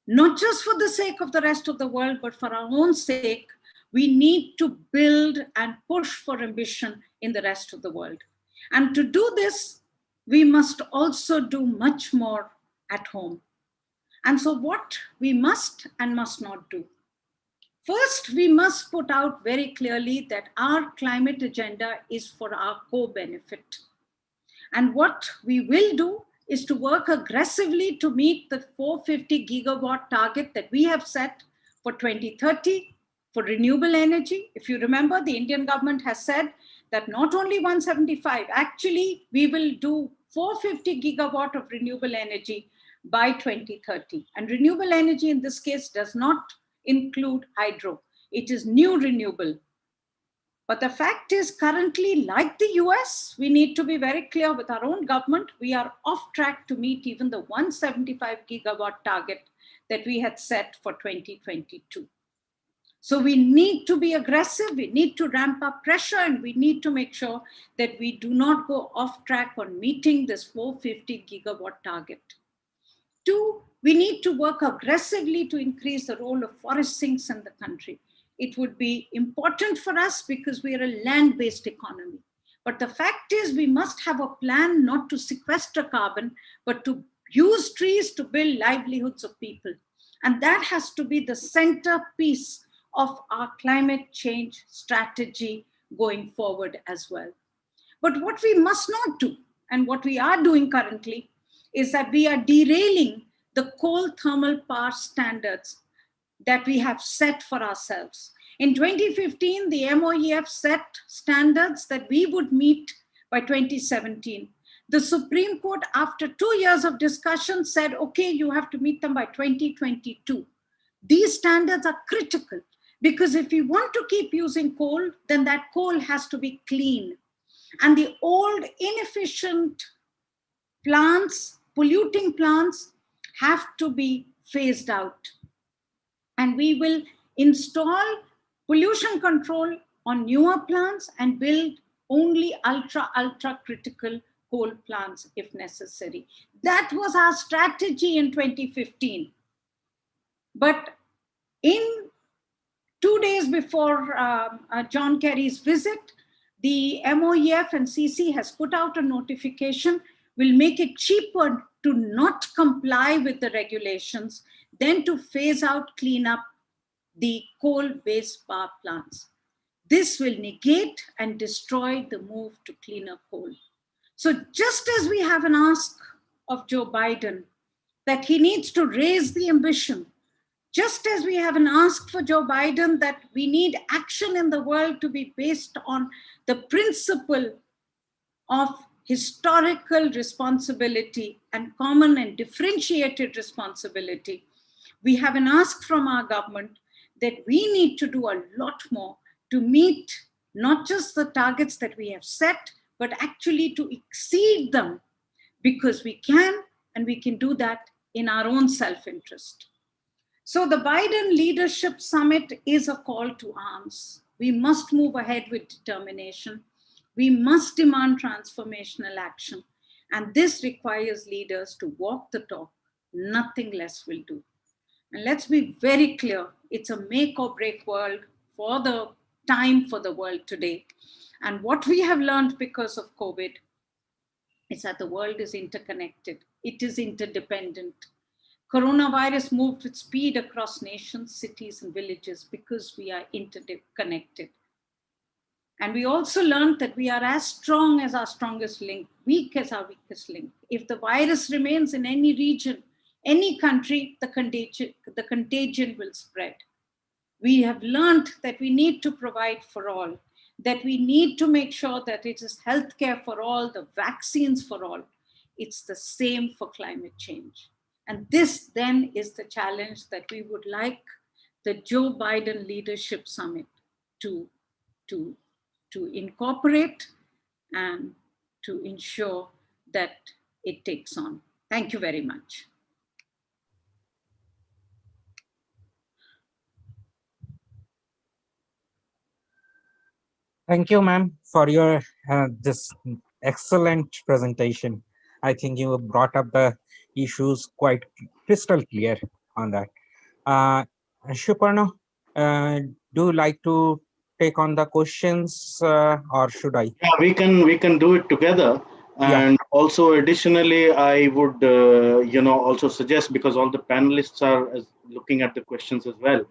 not just for the sake of the rest of the world, but for our own sake, we need to build and push for ambition in the rest of the world. And to do this, we must also do much more at home. And so what we must and must not do. First, we must put out very clearly that our climate agenda is for our co-benefit. And what we will do is to work aggressively to meet the 450 gigawatt target that we have set for 2030 for renewable energy. If you remember, the Indian government has said that not only 175, actually we will do 450 gigawatt of renewable energy by 2030. And renewable energy in this case does not include hydro. It is new renewable. But the fact is, currently, like the US, we need to be very clear with our own government, we are off track to meet even the 175 gigawatt target that we had set for 2022. So we need to be aggressive, we need to ramp up pressure, and we need to make sure that we do not go off track on meeting this 450 gigawatt target. 2, we need to work aggressively to increase the role of forest sinks in the country. It would be important for us because we are a land-based economy. But the fact is, we must have a plan not to sequester carbon, but to use trees to build livelihoods of people. And that has to be the centerpiece of our climate change strategy going forward as well. But what we must not do, and what we are doing currently, is that we are derailing the coal thermal power standards that we have set for ourselves. In 2015, the MOEF set standards that we would meet by 2017. The Supreme Court, after 2 years of discussion, said, okay, you have to meet them by 2022. These standards are critical because if we want to keep using coal, then that coal has to be clean. And the old, inefficient plants, polluting plants, have to be phased out. And we will install pollution control on newer plants and build only ultra critical coal plants if necessary. That was our strategy in 2015. But in 2 days before John Kerry's visit, the MOEF and CC has put out a notification, will make it cheaper to not comply with the regulations than to phase out, clean up the coal-based power plants. This will negate and destroy the move to cleaner coal. So just as we have an ask of Joe Biden that he needs to raise the ambition, just as we have an ask for Joe Biden that we need action in the world to be based on the principle of historical responsibility and common and differentiated responsibility, we have an ask from our government that we need to do a lot more to meet not just the targets that we have set, but actually to exceed them, because we can, and we can do that in our own self-interest. So the Biden Leadership Summit is a call to arms. We must move ahead with determination. We must demand transformational action. And this requires leaders to walk the talk. Nothing less will do. And let's be very clear, it's a make or break world for the time for the world today. And what we have learned because of COVID is that the world is interconnected. It is interdependent. Coronavirus moved with speed across nations, cities, and villages because we are interconnected. And we also learned that we are as strong as our strongest link, weak as our weakest link. If the virus remains in any region, any country, the contagion will spread. We have learned that we need to provide for all, that we need to make sure that it is healthcare for all, the vaccines for all. It's the same for climate change. And this then is the challenge that we would like the Joe Biden Leadership Summit to incorporate and to ensure that it takes on. Thank you very much. Thank you, ma'am, for your this excellent presentation. I think you brought up the issues quite crystal clear on that. Shuparno, do you like to take on the questions or should I? Yeah, we can do it together. And also additionally, I would also suggest, because all the panelists are looking at the questions as well,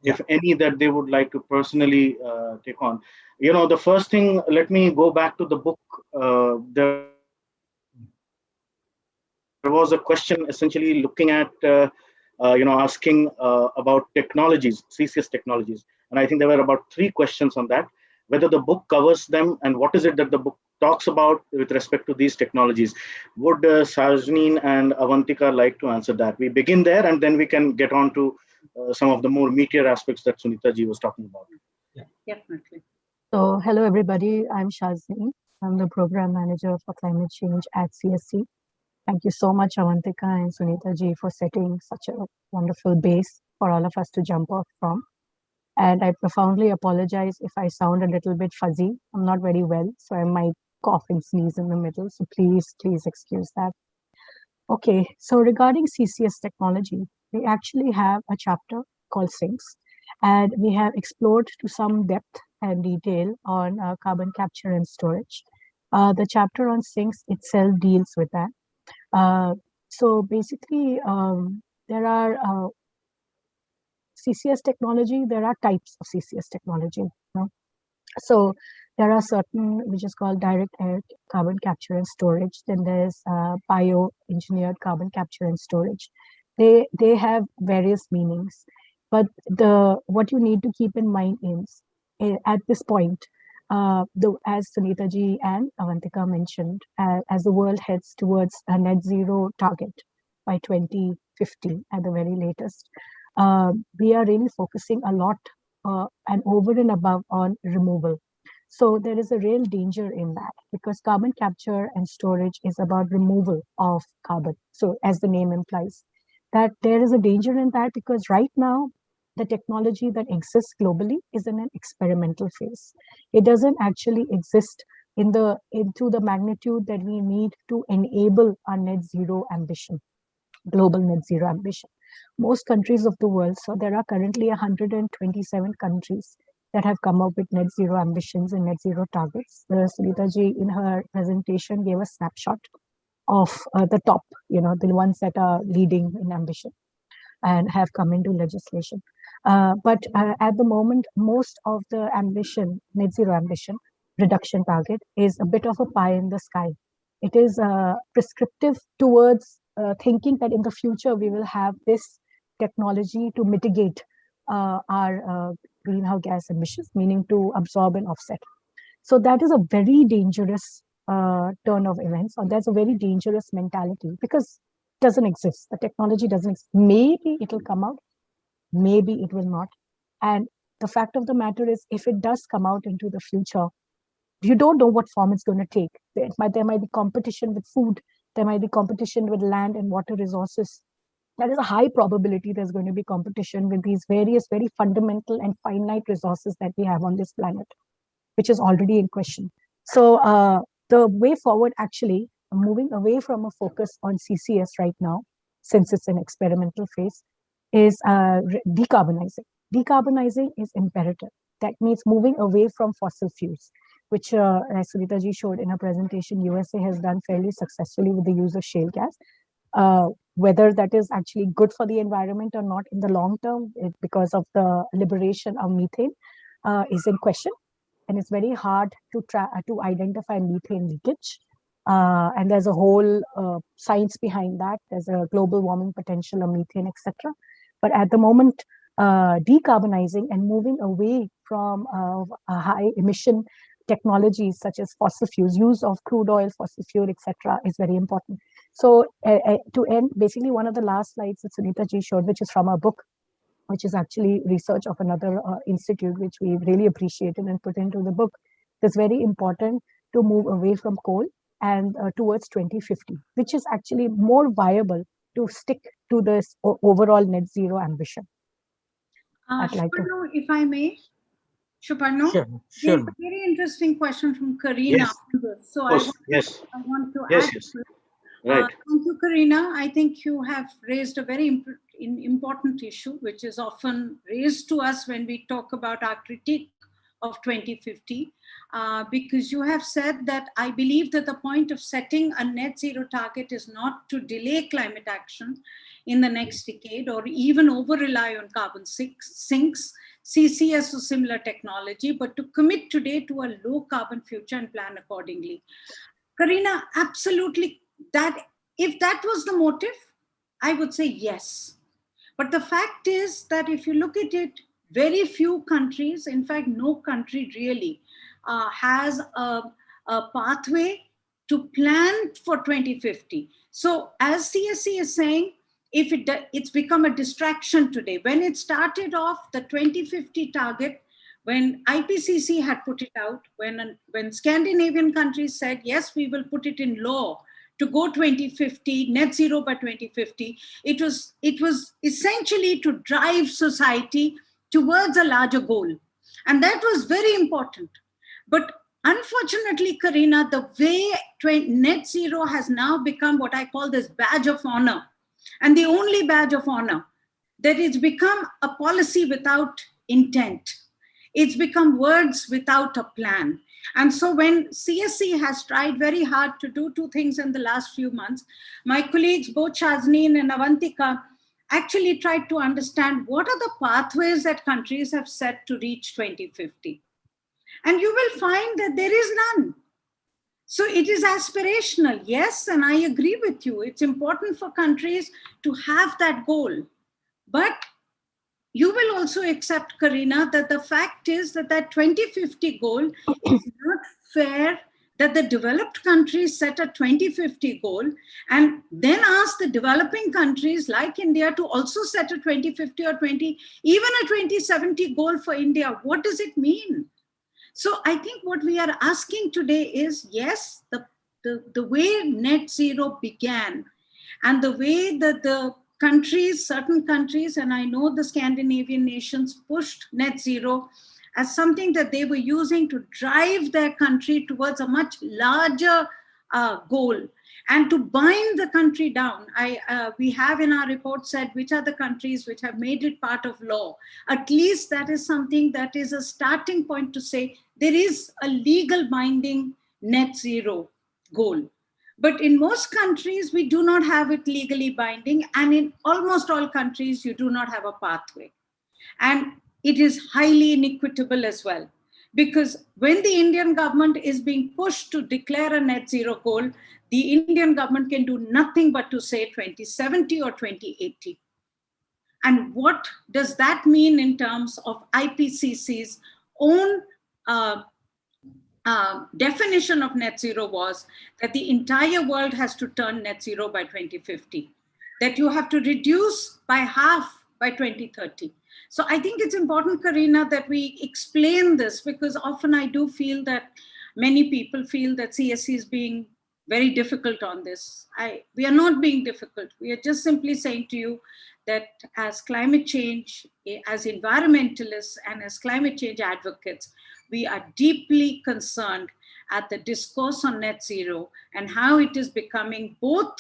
if any that they would like to personally take on. The first thing, let me go back to the book. There was a question essentially looking at, asking about technologies, CCS technologies. And I think there were about 3 questions on that, whether the book covers them and what is it that the book talks about with respect to these technologies. Would Sajneen and Avantika like to answer that? We begin there and then we can get on to some of the more meatier aspects that Sunita ji was talking about. Yeah, definitely. So, hello everybody, I'm Shazneen. I'm the program manager for climate change at CSC. Thank you so much, Avantika and Sunita ji, for setting such a wonderful base for all of us to jump off from. And I profoundly apologize if I sound a little bit fuzzy. I'm not very well, so I might cough and sneeze in the middle. So please excuse that. Okay, so regarding CCS technology, we actually have a chapter called Sinks, and we have explored to some depth and detail on carbon capture and storage. The chapter on Sinks itself deals with that. So basically, there are CCS technology, there are types of CCS technology. So there are certain which is called direct air carbon capture and storage. Then there's bioengineered carbon capture and storage. They have various meanings, but what you need to keep in mind is at this point, as Sunita ji and Avantika mentioned, as the world heads towards a net zero target by 2050 at the very latest, we are really focusing a lot and over and above on removal. So there is a real danger in that, because carbon capture and storage is about removal of carbon. So as the name implies, that there is a danger in that, because right now the technology that exists globally is in an experimental phase. It doesn't actually exist into the magnitude that we need to enable our net zero ambition, global net zero ambition. most countries of the world. So there are currently 127 countries that have come up with net zero ambitions and net zero targets. Sunita ji in her presentation gave a snapshot of the top, the ones that are leading in ambition and have come into legislation. But at the moment, most of the ambition, net zero ambition reduction target is a bit of a pie in the sky. It is prescriptive towards thinking that in the future we will have this technology to mitigate our greenhouse gas emissions, meaning to absorb and offset. So that is a very dangerous turn of events, or that's a very dangerous mentality, because it doesn't exist. The technology doesn't exist. Maybe it will come out, maybe it will not. And the fact of the matter is, if it does come out into the future, you don't know what form it's going to take. There might be competition with food, there might be competition with land and water resources. There is a high probability there's going to be competition with these various very fundamental and finite resources that we have on this planet, which is already in question. So the way forward, actually, moving away from a focus on CCS right now, since it's an experimental phase, is decarbonizing. Decarbonizing is imperative. That means moving away from fossil fuels, which, as Sunita ji showed in her presentation, USA has done fairly successfully with the use of shale gas. Whether that is actually good for the environment or not in the long term, because of the liberation of methane, is in question. And it's very hard to identify methane leakage. And there's a whole science behind that. There's a global warming potential of methane, etc. But at the moment, decarbonizing and moving away from high emission technologies such as fossil fuels, use of crude oil, fossil fuel, etc., is very important. So to end, basically one of the last slides that Sunita ji showed, which is from our book, which is actually research of another institute, which we really appreciated and put into the book. It's very important to move away from coal and towards 2050, which is actually more viable to stick to this overall net zero ambition. Shuparno, if I may. Shuparno? Sure. There's a very interesting question from Karina. Yes. So I want to yes, add yes. to it. Right. Thank you, Karina. I think you have raised a very important issue, which is often raised to us when we talk about our critique of 2050, because you have said that I believe that the point of setting a net zero target is not to delay climate action in the next decade or even over-rely on carbon sinks, CCS or similar technology, but to commit today to a low carbon future and plan accordingly. Karina, absolutely, that if that was the motive, I would say yes. But the fact is that if you look at it, very few countries, in fact, no country really has a pathway to plan for 2050. So as CSC is saying, if it's become a distraction today. When it started off, the 2050 target, when IPCC had put it out, when Scandinavian countries said, yes, we will put it in law to go 2050, net zero by 2050, it was essentially to drive society towards a larger goal. And that was very important. But unfortunately, Karina, the way net zero has now become what I call this badge of honor, and the only badge of honor, that it's become a policy without intent. It's become words without a plan. And so when CSC has tried very hard to do two things in the last few months, my colleagues, both Shazneen and Avantika, actually tried to understand what are the pathways that countries have set to reach 2050. And you will find that there is none. So it is aspirational, yes, and I agree with you. It's important for countries to have that goal. But you will also accept, Karina, that the fact is that 2050 goal is not fair, that the developed countries set a 2050 goal and then ask the developing countries like India to also set a 2050 or even a 2070 goal for India. What does it mean? So I think what we are asking today is, yes, the way net zero began and the way that the countries, certain countries, and I know the Scandinavian nations pushed net zero as something that they were using to drive their country towards a much larger goal. and to bind the country down. We have in our report said which are the countries which have made it part of law. At least that is something that is a starting point to say there is a legal binding net zero goal. But in most countries, we do not have it legally binding, and in almost all countries, you do not have a pathway. And it is highly inequitable as well. Because when the Indian government is being pushed to declare a net zero goal, the Indian government can do nothing but to say 2070 or 2080. And what does that mean in terms of IPCC's own definition of net zero was that the entire world has to turn net zero by 2050, that you have to reduce by half by 2030. So I think it's important, Karina, that we explain this, because often I do feel that many people feel that CSC is being very difficult on this. We are not being difficult. We are just simply saying to you that as climate change, as environmentalists and as climate change advocates, we are deeply concerned at the discourse on net zero and how it is becoming both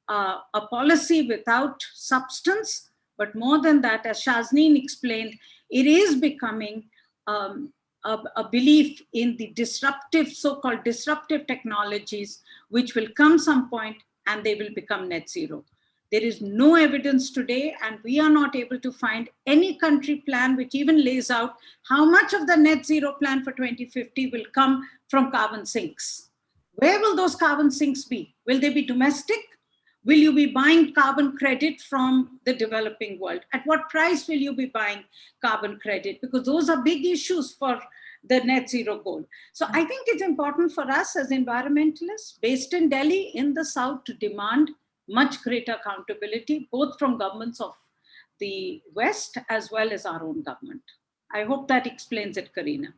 a policy without substance, but more than that, as Shazneen explained, it is becoming a belief in the disruptive, so-called disruptive technologies, which will come some point and they will become net zero. There is no evidence today, and we are not able to find any country plan which even lays out how much of the net zero plan for 2050 will come from carbon sinks. Where will those carbon sinks be? Will they be domestic? Will you be buying carbon credit from the developing world? At what price will you be buying carbon credit? Because those are big issues for the net zero goal. So I think it's important for us as environmentalists based in Delhi, in the South, to demand much greater accountability, both from governments of the West as well as our own government. I hope that explains it, Karina.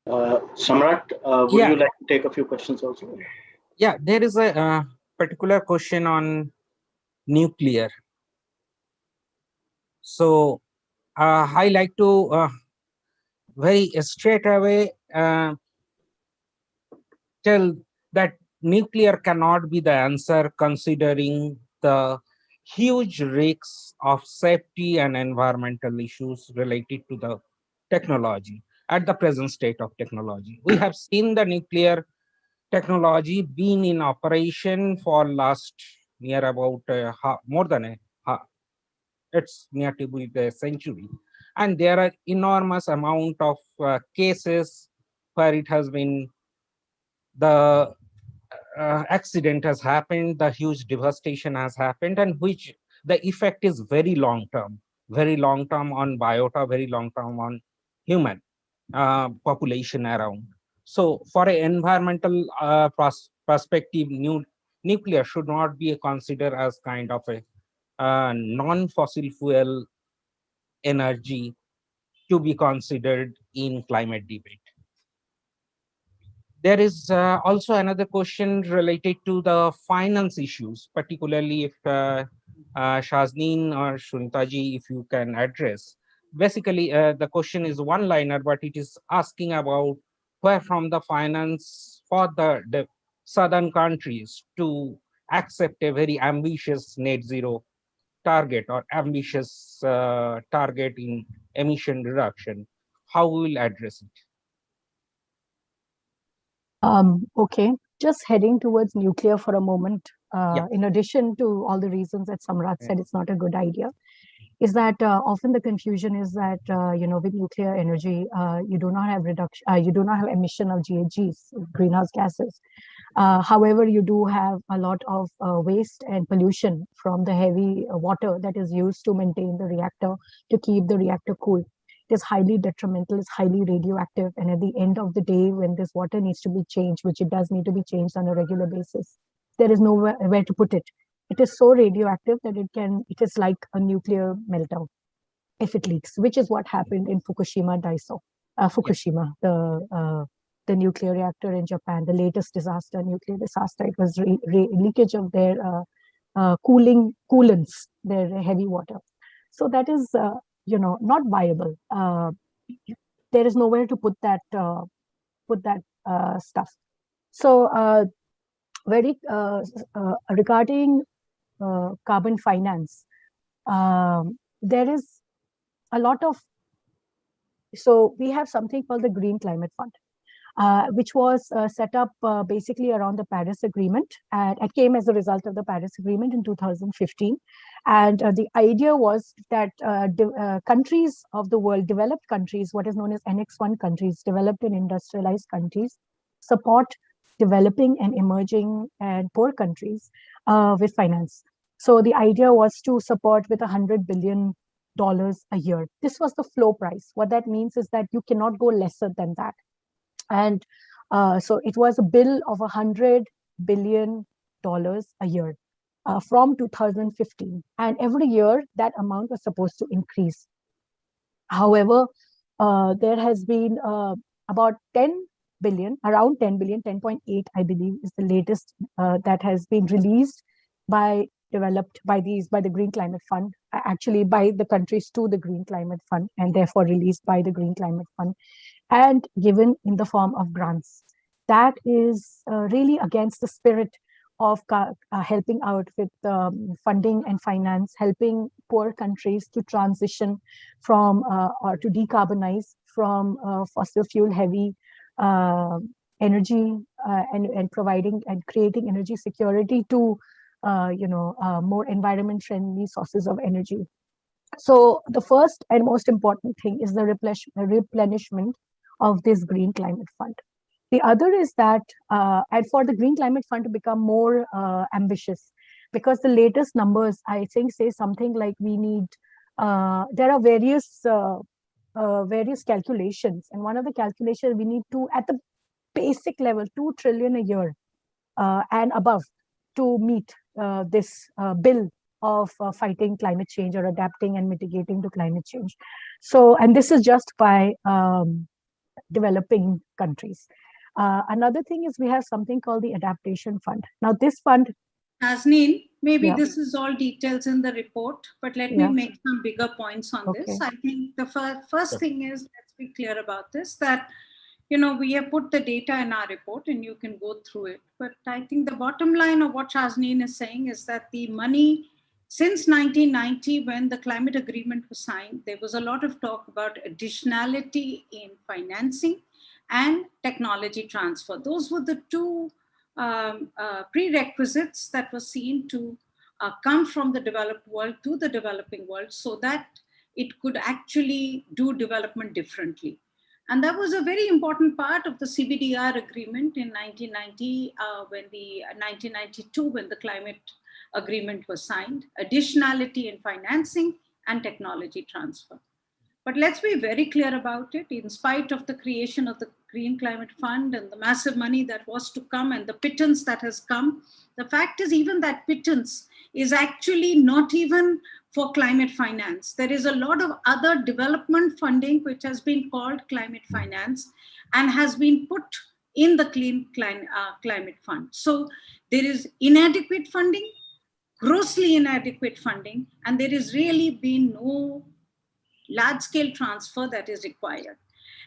Samrat, would you like to take a few questions also? Yeah, there is a particular question on nuclear. So I like to very straight away tell that nuclear cannot be the answer, considering the huge risks of safety and environmental issues related to the technology at the present state of technology. We have seen the nuclear technology being in operation for last near about more than it's near to be a century, and there are enormous amount of cases where it has been the accident has happened, the huge devastation has happened, and which the effect is very long term on biota, very long term on human population around. So for an environmental perspective, nuclear should not be considered as kind of a non-fossil fuel energy to be considered in climate debate. There is also another question related to the finance issues, particularly if Shazneen or Shunitaji, if you can address. Basically, the question is one-liner, but it is asking about where from the finance for the southern countries to accept a very ambitious net zero target or ambitious target in emission reduction. How we will address it? Okay, just heading towards nuclear for a moment. In addition to all the reasons that Samrat said it's not a good idea, is that often the confusion is that with nuclear energy you do not have reduction, you do not have emission of GHGs, greenhouse gases. However, you do have a lot of waste and pollution from the heavy water that is used to maintain the reactor, to keep the reactor cool. It is highly detrimental, it's highly radioactive, and at the end of the day, when this water needs to be changed, which it does need to be changed on a regular basis, there is nowhere where to put it. It is so radioactive that it is like a nuclear meltdown if it leaks, which is what happened in Fukushima Daiichi. Fukushima, the nuclear reactor in Japan, the latest nuclear disaster. It was leakage of their coolants, their heavy water. So that is not viable. There is nowhere to put that stuff. So regarding carbon finance, there is a lot of, so we have something called the Green Climate Fund, which was set up basically around the Paris Agreement, and it came as a result of the Paris Agreement in 2015. And the idea was that countries of the world, developed countries, what is known as Annex 1 countries, developed and industrialized countries, support developing and emerging and poor countries with finance. So the idea was to support with $100 billion a year. This was the floor price. What that means is that you cannot go lesser than that. And so it was a bill of $100 billion a year from 2015. And every year that amount was supposed to increase. However, there has been about 10 billion, around 10 billion, 10.8, I believe, is the latest that has been released developed by the Green Climate Fund, actually by the countries to the Green Climate Fund, and therefore released by the Green Climate Fund, and given in the form of grants. That is really against the spirit of helping out with funding and finance, helping poor countries to transition from or to decarbonize from fossil fuel heavy energy and providing and creating energy security to more environment friendly sources of energy. So the first and most important thing is the replenishment of this Green Climate Fund. The other is that, and for the Green Climate Fund to become more ambitious, because the latest numbers, I think, say something like we need, there are various calculations. And one of the calculations, we need to, at the basic level, 2 trillion a year and above to meet this bill of fighting climate change or adapting and mitigating to climate change. So, and this is just by developing countries. Another thing is we have something called the Adaptation Fund. Now this fund... Nazneen, maybe this is all details in the report, but let me make some bigger points on this. I think the first thing is, let's be clear about this, that we have put the data in our report and you can go through it. But I think the bottom line of what Shazneen is saying is that the money, since 1990, when the climate agreement was signed, there was a lot of talk about additionality in financing and technology transfer. Those were the two prerequisites that were seen to come from the developed world to the developing world so that it could actually do development differently. And that was a very important part of the CBDR agreement in 1990, 1992, when the climate agreement was signed, additionality in financing and technology transfer. But let's be very clear about it. In spite of the creation of the Green Climate Fund and the massive money that was to come and the pittance that has come, the fact is even that pittance is actually not even for climate finance. There is a lot of other development funding which has been called climate finance and has been put in the Climate Fund. So there is inadequate funding, grossly inadequate funding, and there has really been no large-scale transfer that is required.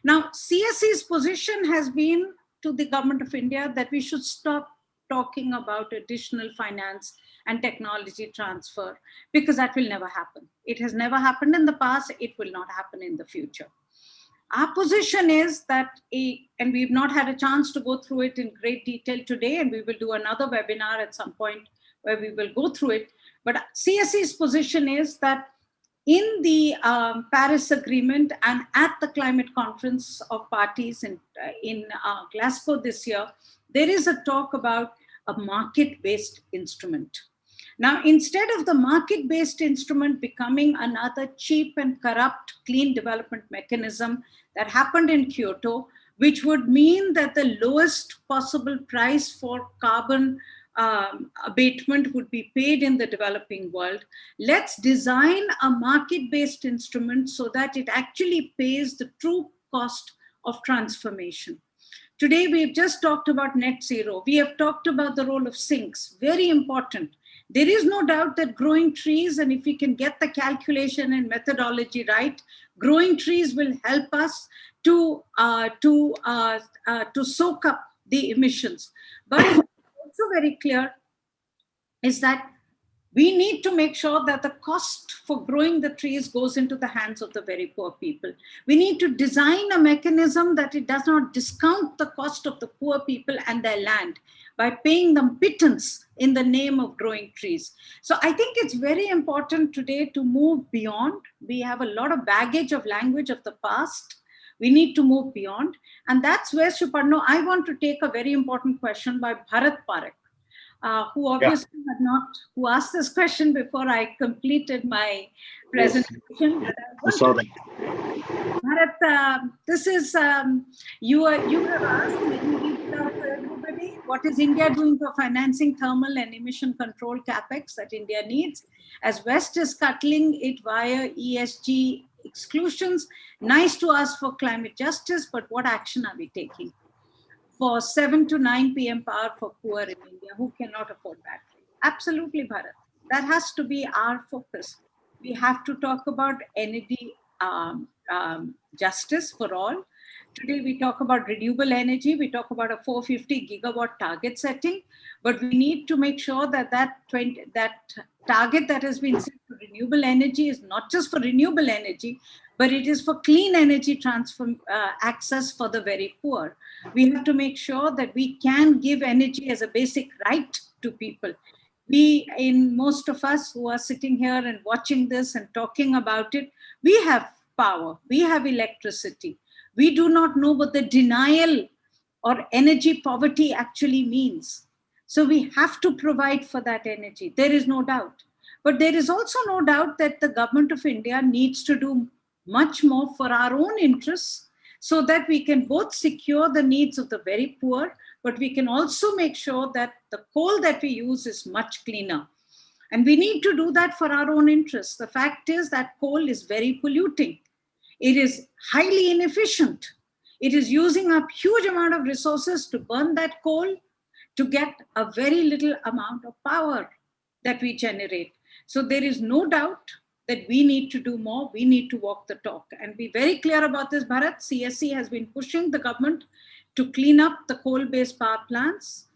Now, CSE's position has been to the government of India that we should stop talking about additional finance and technology transfer, because that will never happen. It has never happened in the past. It will not happen in the future. Our position is that, and we've not had a chance to go through it in great detail today, and we will do another webinar at some point where we will go through it. But CSE's position is that in the Paris Agreement and at the climate conference of parties in Glasgow this year, there is a talk about a market-based instrument. Now, instead of the market-based instrument becoming another cheap and corrupt clean development mechanism that happened in Kyoto, which would mean that the lowest possible price for carbon abatement would be paid in the developing world, let's design a market-based instrument so that it actually pays the true cost of transformation. Today, we've just talked about net zero. We have talked about the role of sinks, very important. There is no doubt that growing trees, and if we can get the calculation and methodology right, growing trees will help us to soak up the emissions. But also very clear is that we need to make sure that the cost for growing the trees goes into the hands of the very poor people. We need to design a mechanism that it does not discount the cost of the poor people and their land by paying them pittance in the name of growing trees. So I think it's very important today to move beyond. We have a lot of baggage of language of the past. We need to move beyond. And that's where, Suparno, I want to take a very important question by Bharat Parekh. Who obviously had not, who asked this question before I completed my presentation. Yes. I saw that. Bharat, this is, you have asked, let me read it out to everybody. What is India doing for financing thermal and emission control capex that India needs? As West is scuttling it via ESG exclusions, nice to ask for climate justice, but what action are we taking? For 7 to 9 p.m. power for poor in India who cannot afford battery. Absolutely, Bharat. That has to be our focus. We have to talk about energy justice for all. Today we talk about renewable energy. We talk about a 450 gigawatt target setting, but we need to make sure that that target that has been set for renewable energy is not just for renewable energy, but it is for clean energy transfer access for the very poor. We have to make sure that we can give energy as a basic right to people. Most of us who are sitting here and watching this and talking about it, we have power, we have electricity. We do not know what the denial or energy poverty actually means. So we have to provide for that energy. There is no doubt. But there is also no doubt that the government of India needs to do much more for our own interests so that we can both secure the needs of the very poor, but we can also make sure that the coal that we use is much cleaner. And we need to do that for our own interests. The fact is that coal is very polluting. It is highly inefficient. It is using up huge amount of resources to burn that coal to get a very little amount of power that we generate. So there is no doubt that we need to do more. We need to walk the talk and be very clear about this, Bharat. CSC has been pushing the government to clean up the coal-based power plants.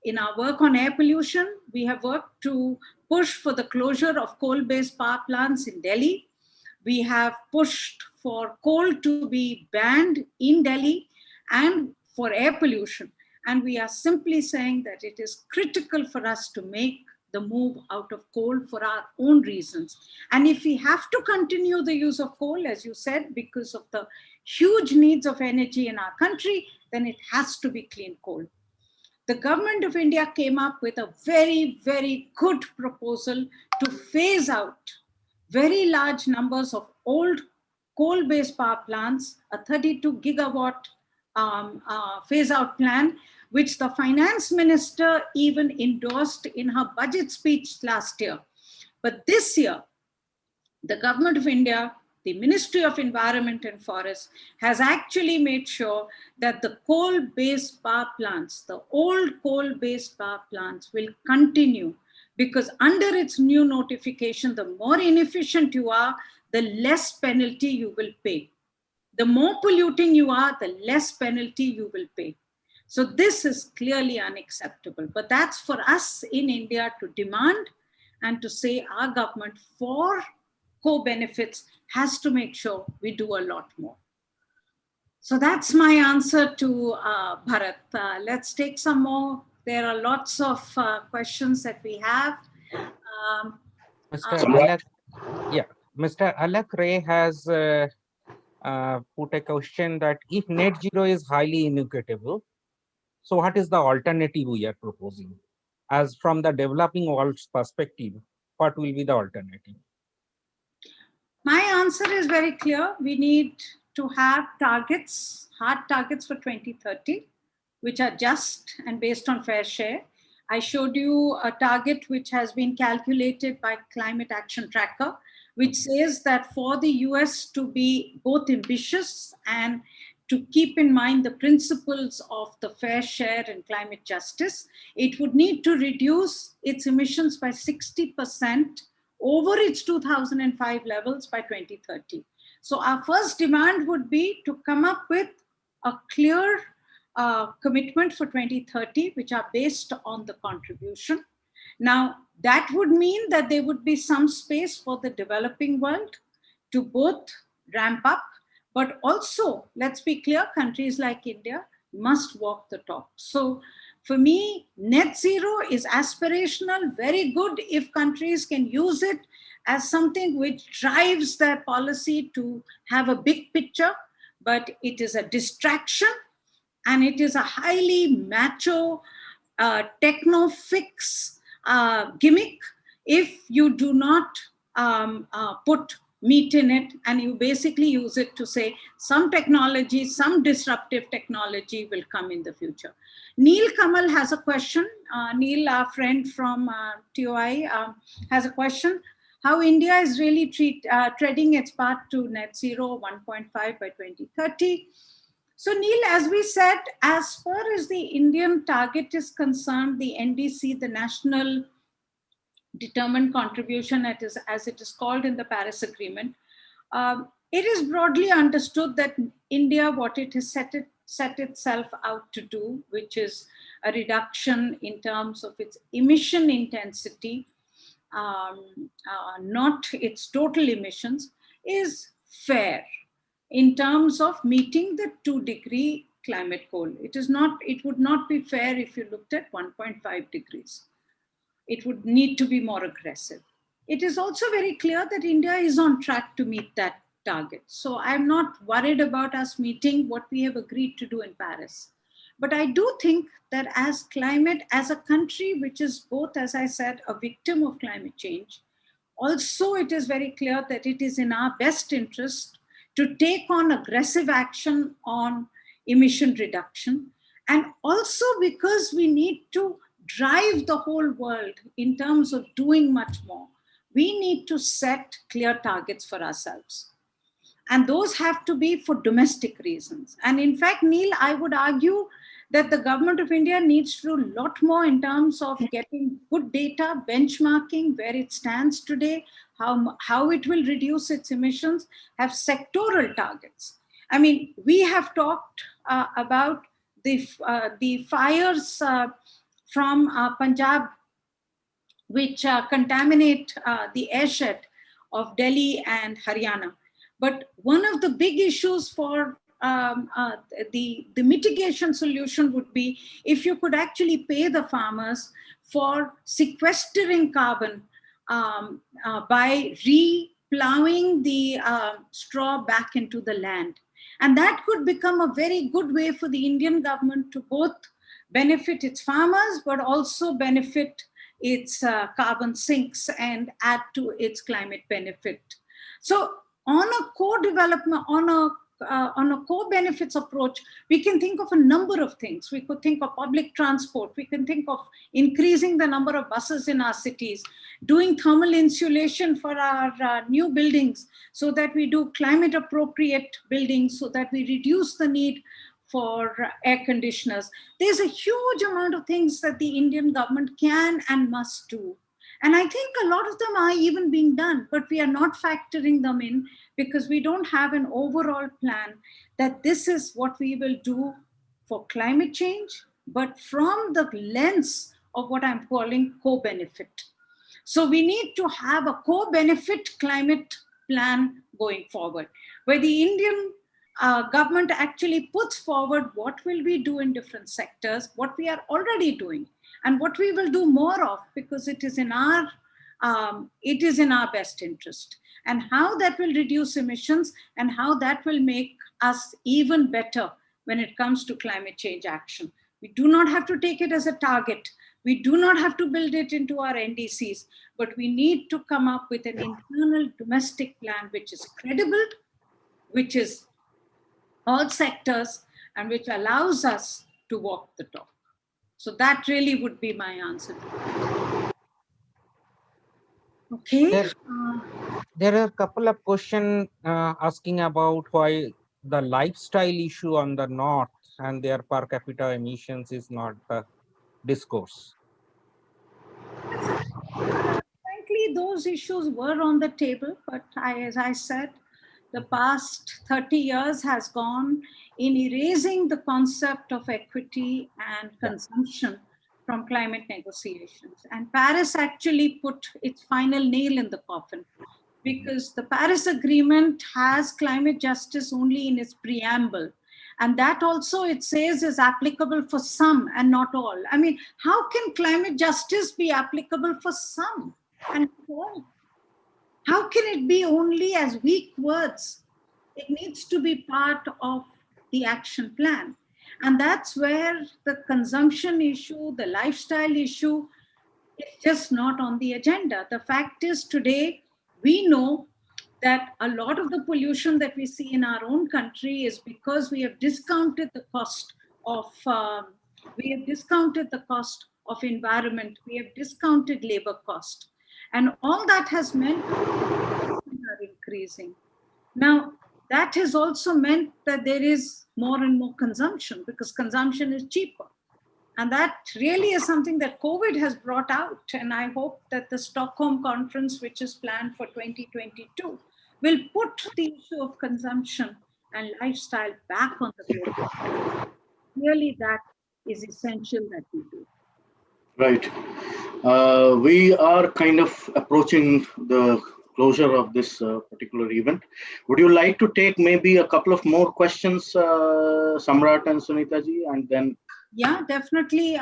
In our work on air pollution, we have worked to push for the closure of coal-based power plants in Delhi. We have pushed for coal to be banned in Delhi and for air pollution. And we are simply saying that it is critical for us to make the move out of coal for our own reasons. And if we have to continue the use of coal, as you said, because of the huge needs of energy in our country, then it has to be clean coal. The government of India came up with a very, very good proposal to phase out very large numbers of old coal-based power plants, a 32 gigawatt phase out plan, which the finance minister even endorsed in her budget speech last year. But this year, the government of India, the Ministry of Environment and Forests, has actually made sure that the coal-based power plants, the old coal-based power plants will continue, because under its new notification, the more inefficient you are, the less penalty you will pay. The more polluting you are, the less penalty you will pay. So this is clearly unacceptable. But that's for us in India to demand and to say our government, for co-benefits, has to make sure we do a lot more. So that's my answer to Bharat. Let's take some more. There are lots of questions that we have. Mr. Alak Ray has put a question that if net zero is highly inequitable, so what is the alternative we are proposing? As from the developing world's perspective, what will be the alternative? My answer is very clear. We need to have targets, hard targets for 2030, which are just and based on fair share. I showed you a target which has been calculated by Climate Action Tracker, which says that for the US to be both ambitious and to keep in mind the principles of the fair share and climate justice, it would need to reduce its emissions by 60% over its 2005 levels by 2030. So our first demand would be to come up with a clear commitment for 2030, which are based on the contribution. Now, that would mean that there would be some space for the developing world to both ramp up, but also, let's be clear, countries like India must walk the talk. So for me, net zero is aspirational, very good if countries can use it as something which drives their policy to have a big picture, but it is a distraction and it is a highly macho techno-fix gimmick if you do not put meat in it, and you basically use it to say some technology, some disruptive technology will come in the future. Neil Kamal has a question. Neil, our friend from TOI, has a question. How India is really treading its path to net zero 1.5 by 2030. So Neil, as we said, as far as the Indian target is concerned, the NDC, the National Determined Contribution, as it is called in the Paris Agreement, it is broadly understood that India, what it has set itself out to do, which is a reduction in terms of its emission intensity, not its total emissions, is fair in terms of meeting the 2-degree climate goal. It would not be fair if you looked at 1.5 degrees. It would need to be more aggressive. It is also very clear that India is on track to meet that target. So I'm not worried about us meeting what we have agreed to do in Paris. But I do think that as a country which is both, as I said, a victim of climate change, also it is very clear that it is in our best interest to take on aggressive action on emission reduction. And also because we need to drive the whole world in terms of doing much more, we need to set clear targets for ourselves. And those have to be for domestic reasons. And in fact, Neil, I would argue that the government of India needs to do a lot more in terms of getting good data, benchmarking where it stands today, how it will reduce its emissions, have sectoral targets. I mean, we have talked about the fires from Punjab, which contaminate the airshed of Delhi and Haryana. But one of the big issues for the mitigation solution would be if you could actually pay the farmers for sequestering carbon by re-plowing the straw back into the land. And that could become a very good way for the Indian government to both benefit its farmers, but also benefit its carbon sinks and add to its climate benefit. So on a co-development, on a co-benefits approach, we can think of a number of things. We could think of public transport. We can think of increasing the number of buses in our cities, doing thermal insulation for our new buildings so that we do climate appropriate buildings, so that we reduce the need for air conditioners. There's a huge amount of things that the Indian government can and must do. And I think a lot of them are even being done, but we are not factoring them in because we don't have an overall plan that this is what we will do for climate change, but from the lens of what I'm calling co-benefit. So we need to have a co-benefit climate plan going forward, where the Indian government actually puts forward what will we do in different sectors, what we are already doing, and what we will do more of, because it is in our best interest, and how that will reduce emissions and how that will make us even better when it comes to climate change action. We do not have to take it as a target. We do not have to build it into our NDCs, but we need to come up with an internal domestic plan which is credible, which is all sectors, and which allows us to walk the talk. So that really would be my answer. Okay. There are a couple of questions asking about why the lifestyle issue on the north and their per capita emissions is not the discourse. Frankly, those issues were on the table, but as I said, the past 30 years has gone in erasing the concept of equity and consumption from climate negotiations. And Paris actually put its final nail in the coffin, because the Paris Agreement has climate justice only in its preamble. And that also, it says, is applicable for some and not all. I mean, how can climate justice be applicable for some and not all? How can it be only as weak words? It needs to be part of the action plan. And that's where the consumption issue, the lifestyle issue, is just not on the agenda. The fact is, today, we know that a lot of the pollution that we see in our own country is because we have discounted the cost of environment, we have discounted labor cost, and all that has meant are increasing. Now, that has also meant that there is more and more consumption, because consumption is cheaper. And that really is something that COVID has brought out. And I hope that the Stockholm conference, which is planned for 2022, will put the issue of consumption and lifestyle back on the table. Clearly, that is essential that we do. Right. We are kind of approaching the closure of this particular event. Would you like to take maybe a couple of more questions, Samrat and Sunita ji, and then yeah, definitely.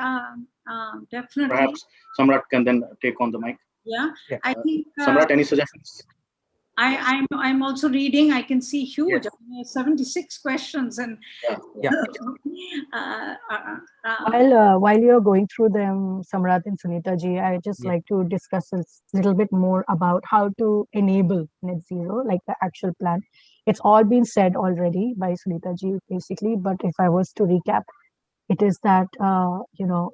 Definitely. Perhaps Samrat can then take on the mic. Yeah. I think Samrat, any suggestions? I'm also reading. I can see huge. Yes. 76 questions, and while you're going through them, Samrat and Sunita ji, I just like to discuss a little bit more about how to enable net zero, like the actual plan. It's all been said already by Sunita ji, basically. But if I was to recap, it is that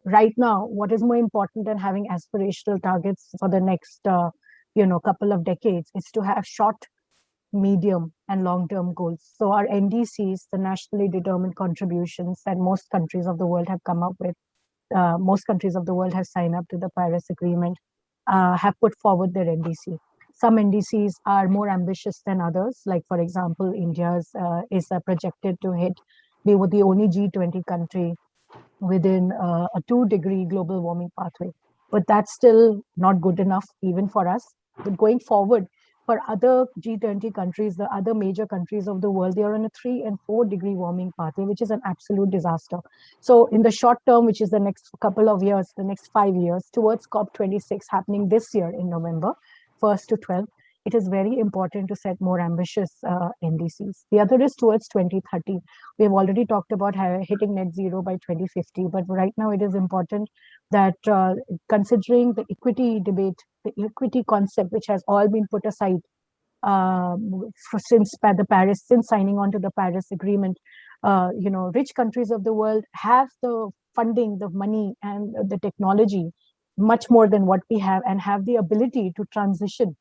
right now, what is more important than having aspirational targets for the next couple of decades is to have short, medium, and long-term goals. So our NDCs, the nationally determined contributions that most countries of the world have come up with, most countries of the world have signed up to the Paris Agreement, have put forward their NDC. Some NDCs are more ambitious than others. Like, for example, India's is projected to hit, we were the only G20 country within a 2-degree global warming pathway. But that's still not good enough even for us. But going forward, for other G20 countries, the other major countries of the world, they are on a 3 and 4 degree warming pathway, which is an absolute disaster. So in the short term, which is the next couple of years, the next 5 years, towards COP26 happening this year in November, 1st to 12th, it is very important to set more ambitious NDCs. The other is towards 2030. We have already talked about hitting net zero by 2050, but right now it is important that considering the equity debate, the equity concept, which has all been put aside since signing on to the Paris Agreement, rich countries of the world have the funding, the money, and the technology much more than what we have, and have the ability to transition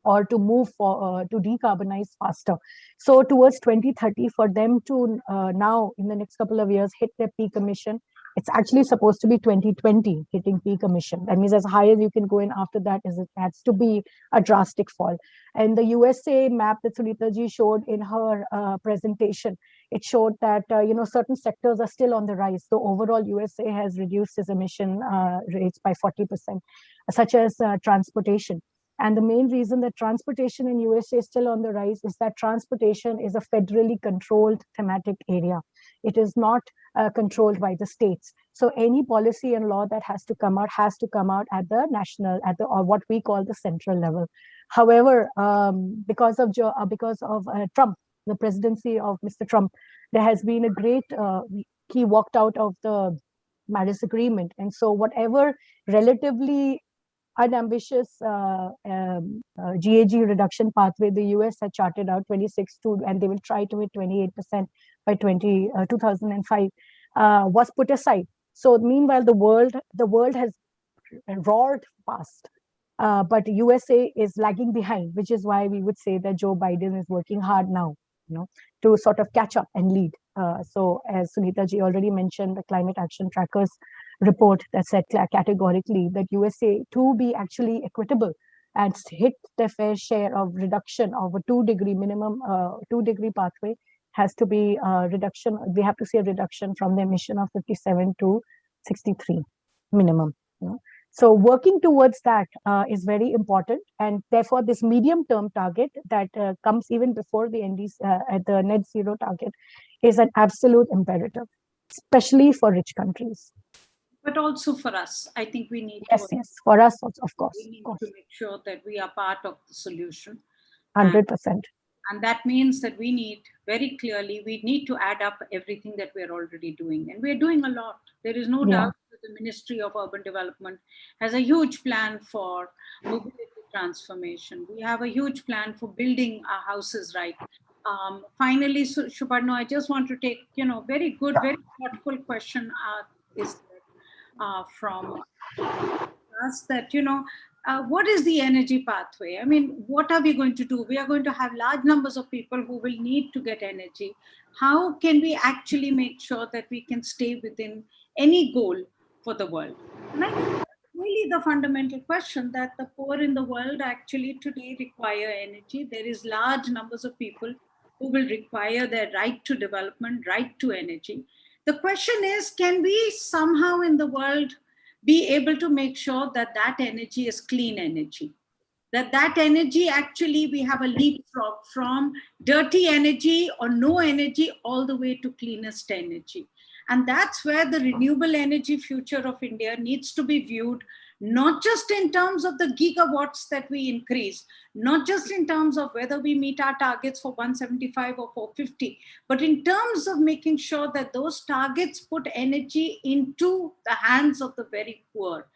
or to move to decarbonize faster. So towards 2030, for them to now in the next couple of years hit their peak emission, it's actually supposed to be 2020 hitting peak emission. That means as high as you can go in after that, it has to be a drastic fall. And the USA map that Sunita ji showed in her presentation, it showed that certain sectors are still on the rise. So overall, USA has reduced its emission rates by 40%, such as transportation. And the main reason that transportation in USA is still on the rise is that transportation is a federally controlled thematic area. It is not controlled by the states. So any policy and law that has to come out at the national, or what we call the central level. However, because of Trump, the presidency of Mr. Trump, there has been a great, he walked out of the Paris Agreement. And so whatever relatively unambitious GAG reduction pathway the US had charted out, 26 to, and they will try to hit 28% by 2005, was put aside. So meanwhile, the world has roared past, but USA is lagging behind, which is why we would say that Joe Biden is working hard now, to sort of catch up and lead. So as Sunita ji already mentioned, the Climate Action Trackers report that said categorically that USA, to be actually equitable and hit their fair share of reduction of a 2-degree minimum, 2-degree pathway has to be reduction. We have to see a reduction from the emission of 57 to 63 minimum. You know? So working towards that is very important, and therefore this medium-term target that comes even before the at the net zero target is an absolute imperative, especially for rich countries. But also for us, I think we need yes, to. Yes, for us, also, of course. We need to make sure that we are part of the solution. 100%. And that means that we need, very clearly, we need to add up everything that we're already doing. And we're doing a lot. There is no doubt that the Ministry of Urban Development has a huge plan for mobility transformation. We have a huge plan for building our houses right. Finally, so, Suparno, I just want to take, very good, very thoughtful question from us that, what is the energy pathway? I mean, what are we going to do? We are going to have large numbers of people who will need to get energy. How can we actually make sure that we can stay within any goal for the world? And I think that's really the fundamental question, that the poor in the world actually today require energy. There is large numbers of people who will require their right to development, right to energy. The question is, can we somehow in the world be able to make sure that that energy is clean energy, that energy actually we have a leapfrog from dirty energy or no energy all the way to cleanest energy. And that's where the renewable energy future of India needs to be viewed, not just in terms of the gigawatts that we increase, not just in terms of whether we meet our targets for 175 or 450, but in terms of making sure that those targets put energy into the hands of the very poor,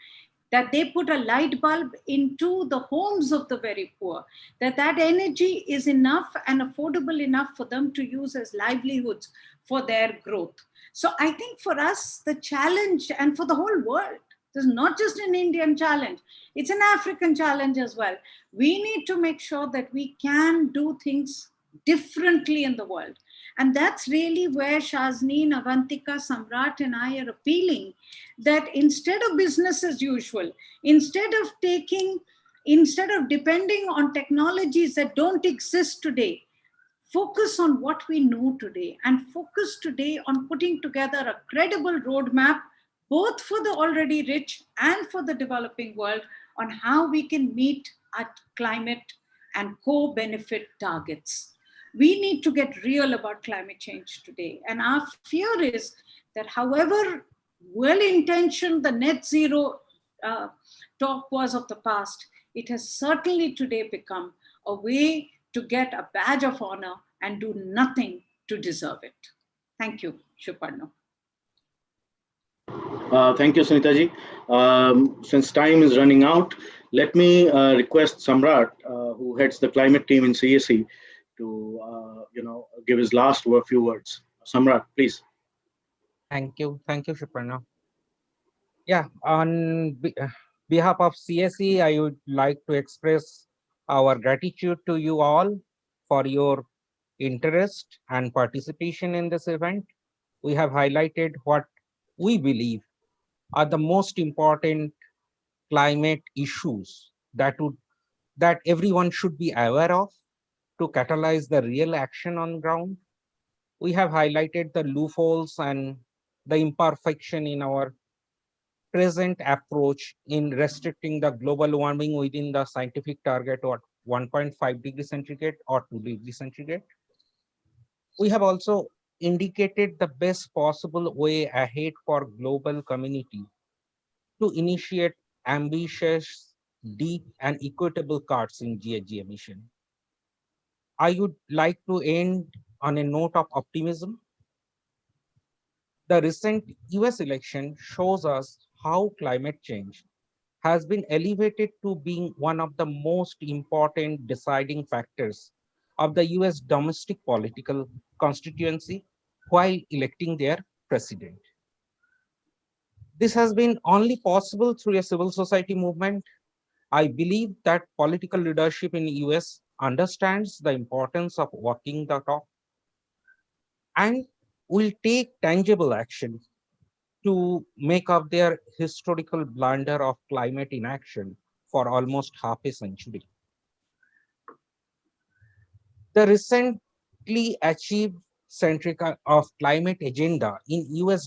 that they put a light bulb into the homes of the very poor, that that energy is enough and affordable enough for them to use as livelihoods for their growth. So I think for us, the challenge, and for the whole world, this is not just an Indian challenge, it's an African challenge as well. We need to make sure that we can do things differently in the world. And that's really where Shazneen, Avantika, Samrat, and I are appealing that instead of business as usual, instead of depending on technologies that don't exist today, focus on what we know today and focus today on putting together a credible roadmap, both for the already rich and for the developing world, on how we can meet our climate and co-benefit targets. We need to get real about climate change today. And our fear is that however well-intentioned the net zero talk was of the past, it has certainly today become a way to get a badge of honor and do nothing to deserve it. Thank you, Suparno. Thank you, Sunitaji. Since time is running out, let me request Samrat, who heads the climate team in CSE, to give his last few words. Samrat, please. Thank you, Suparna. Yeah, on behalf of CSE, I would like to express our gratitude to you all for your interest and participation in this event. We have highlighted what we believe are the most important climate issues that everyone should be aware of to catalyze the real action on ground. We have highlighted the loopholes and the imperfection in our present approach in restricting the global warming within the scientific target of 1.5 degrees centigrade or 2 degrees centigrade. We have also indicated the best possible way ahead for global community to initiate ambitious, deep, and equitable cuts in GHG emission. I would like to end on a note of optimism. The recent US election shows us how climate change has been elevated to being one of the most important deciding factors of the US domestic political constituency while electing their president. This has been only possible through a civil society movement. I believe that political leadership in the US understands the importance of walking the talk and will take tangible action to make up their historical blunder of climate inaction for almost half a century. The recently achieved centric of climate agenda in US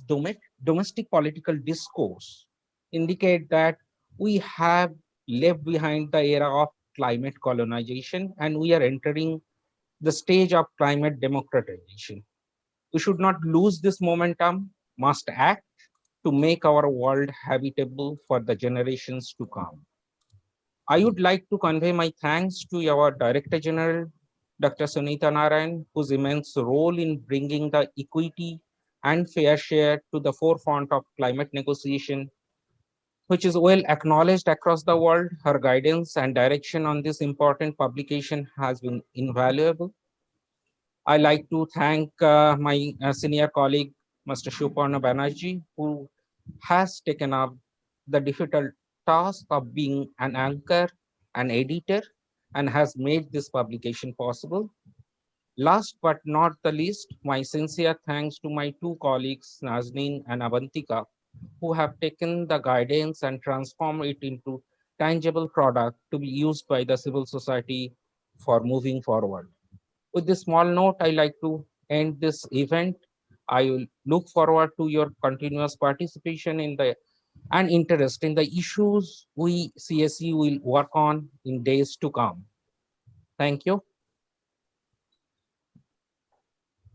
domestic political discourse indicate that we have left behind the era of climate colonization and we are entering the stage of climate democratization. We should not lose this momentum, must act to make our world habitable for the generations to come. I would like to convey my thanks to our Director General, Dr. Sunita Narayan, whose immense role in bringing the equity and fair share to the forefront of climate negotiation, which is well acknowledged across the world. Her guidance and direction on this important publication has been invaluable. I like to thank my senior colleague, Mr. Shuparna Banerjee, who has taken up the difficult task of being an anchor, an editor, and has made this publication possible. Last but not the least, my sincere thanks to my two colleagues, Nazneen and Avantika, who have taken the guidance and transformed it into tangible product to be used by the civil society for moving forward. With this small note, I like to end this event. I will look forward to your continuous participation in the and interest in the issues we CSE will work on in days to come. Thank you.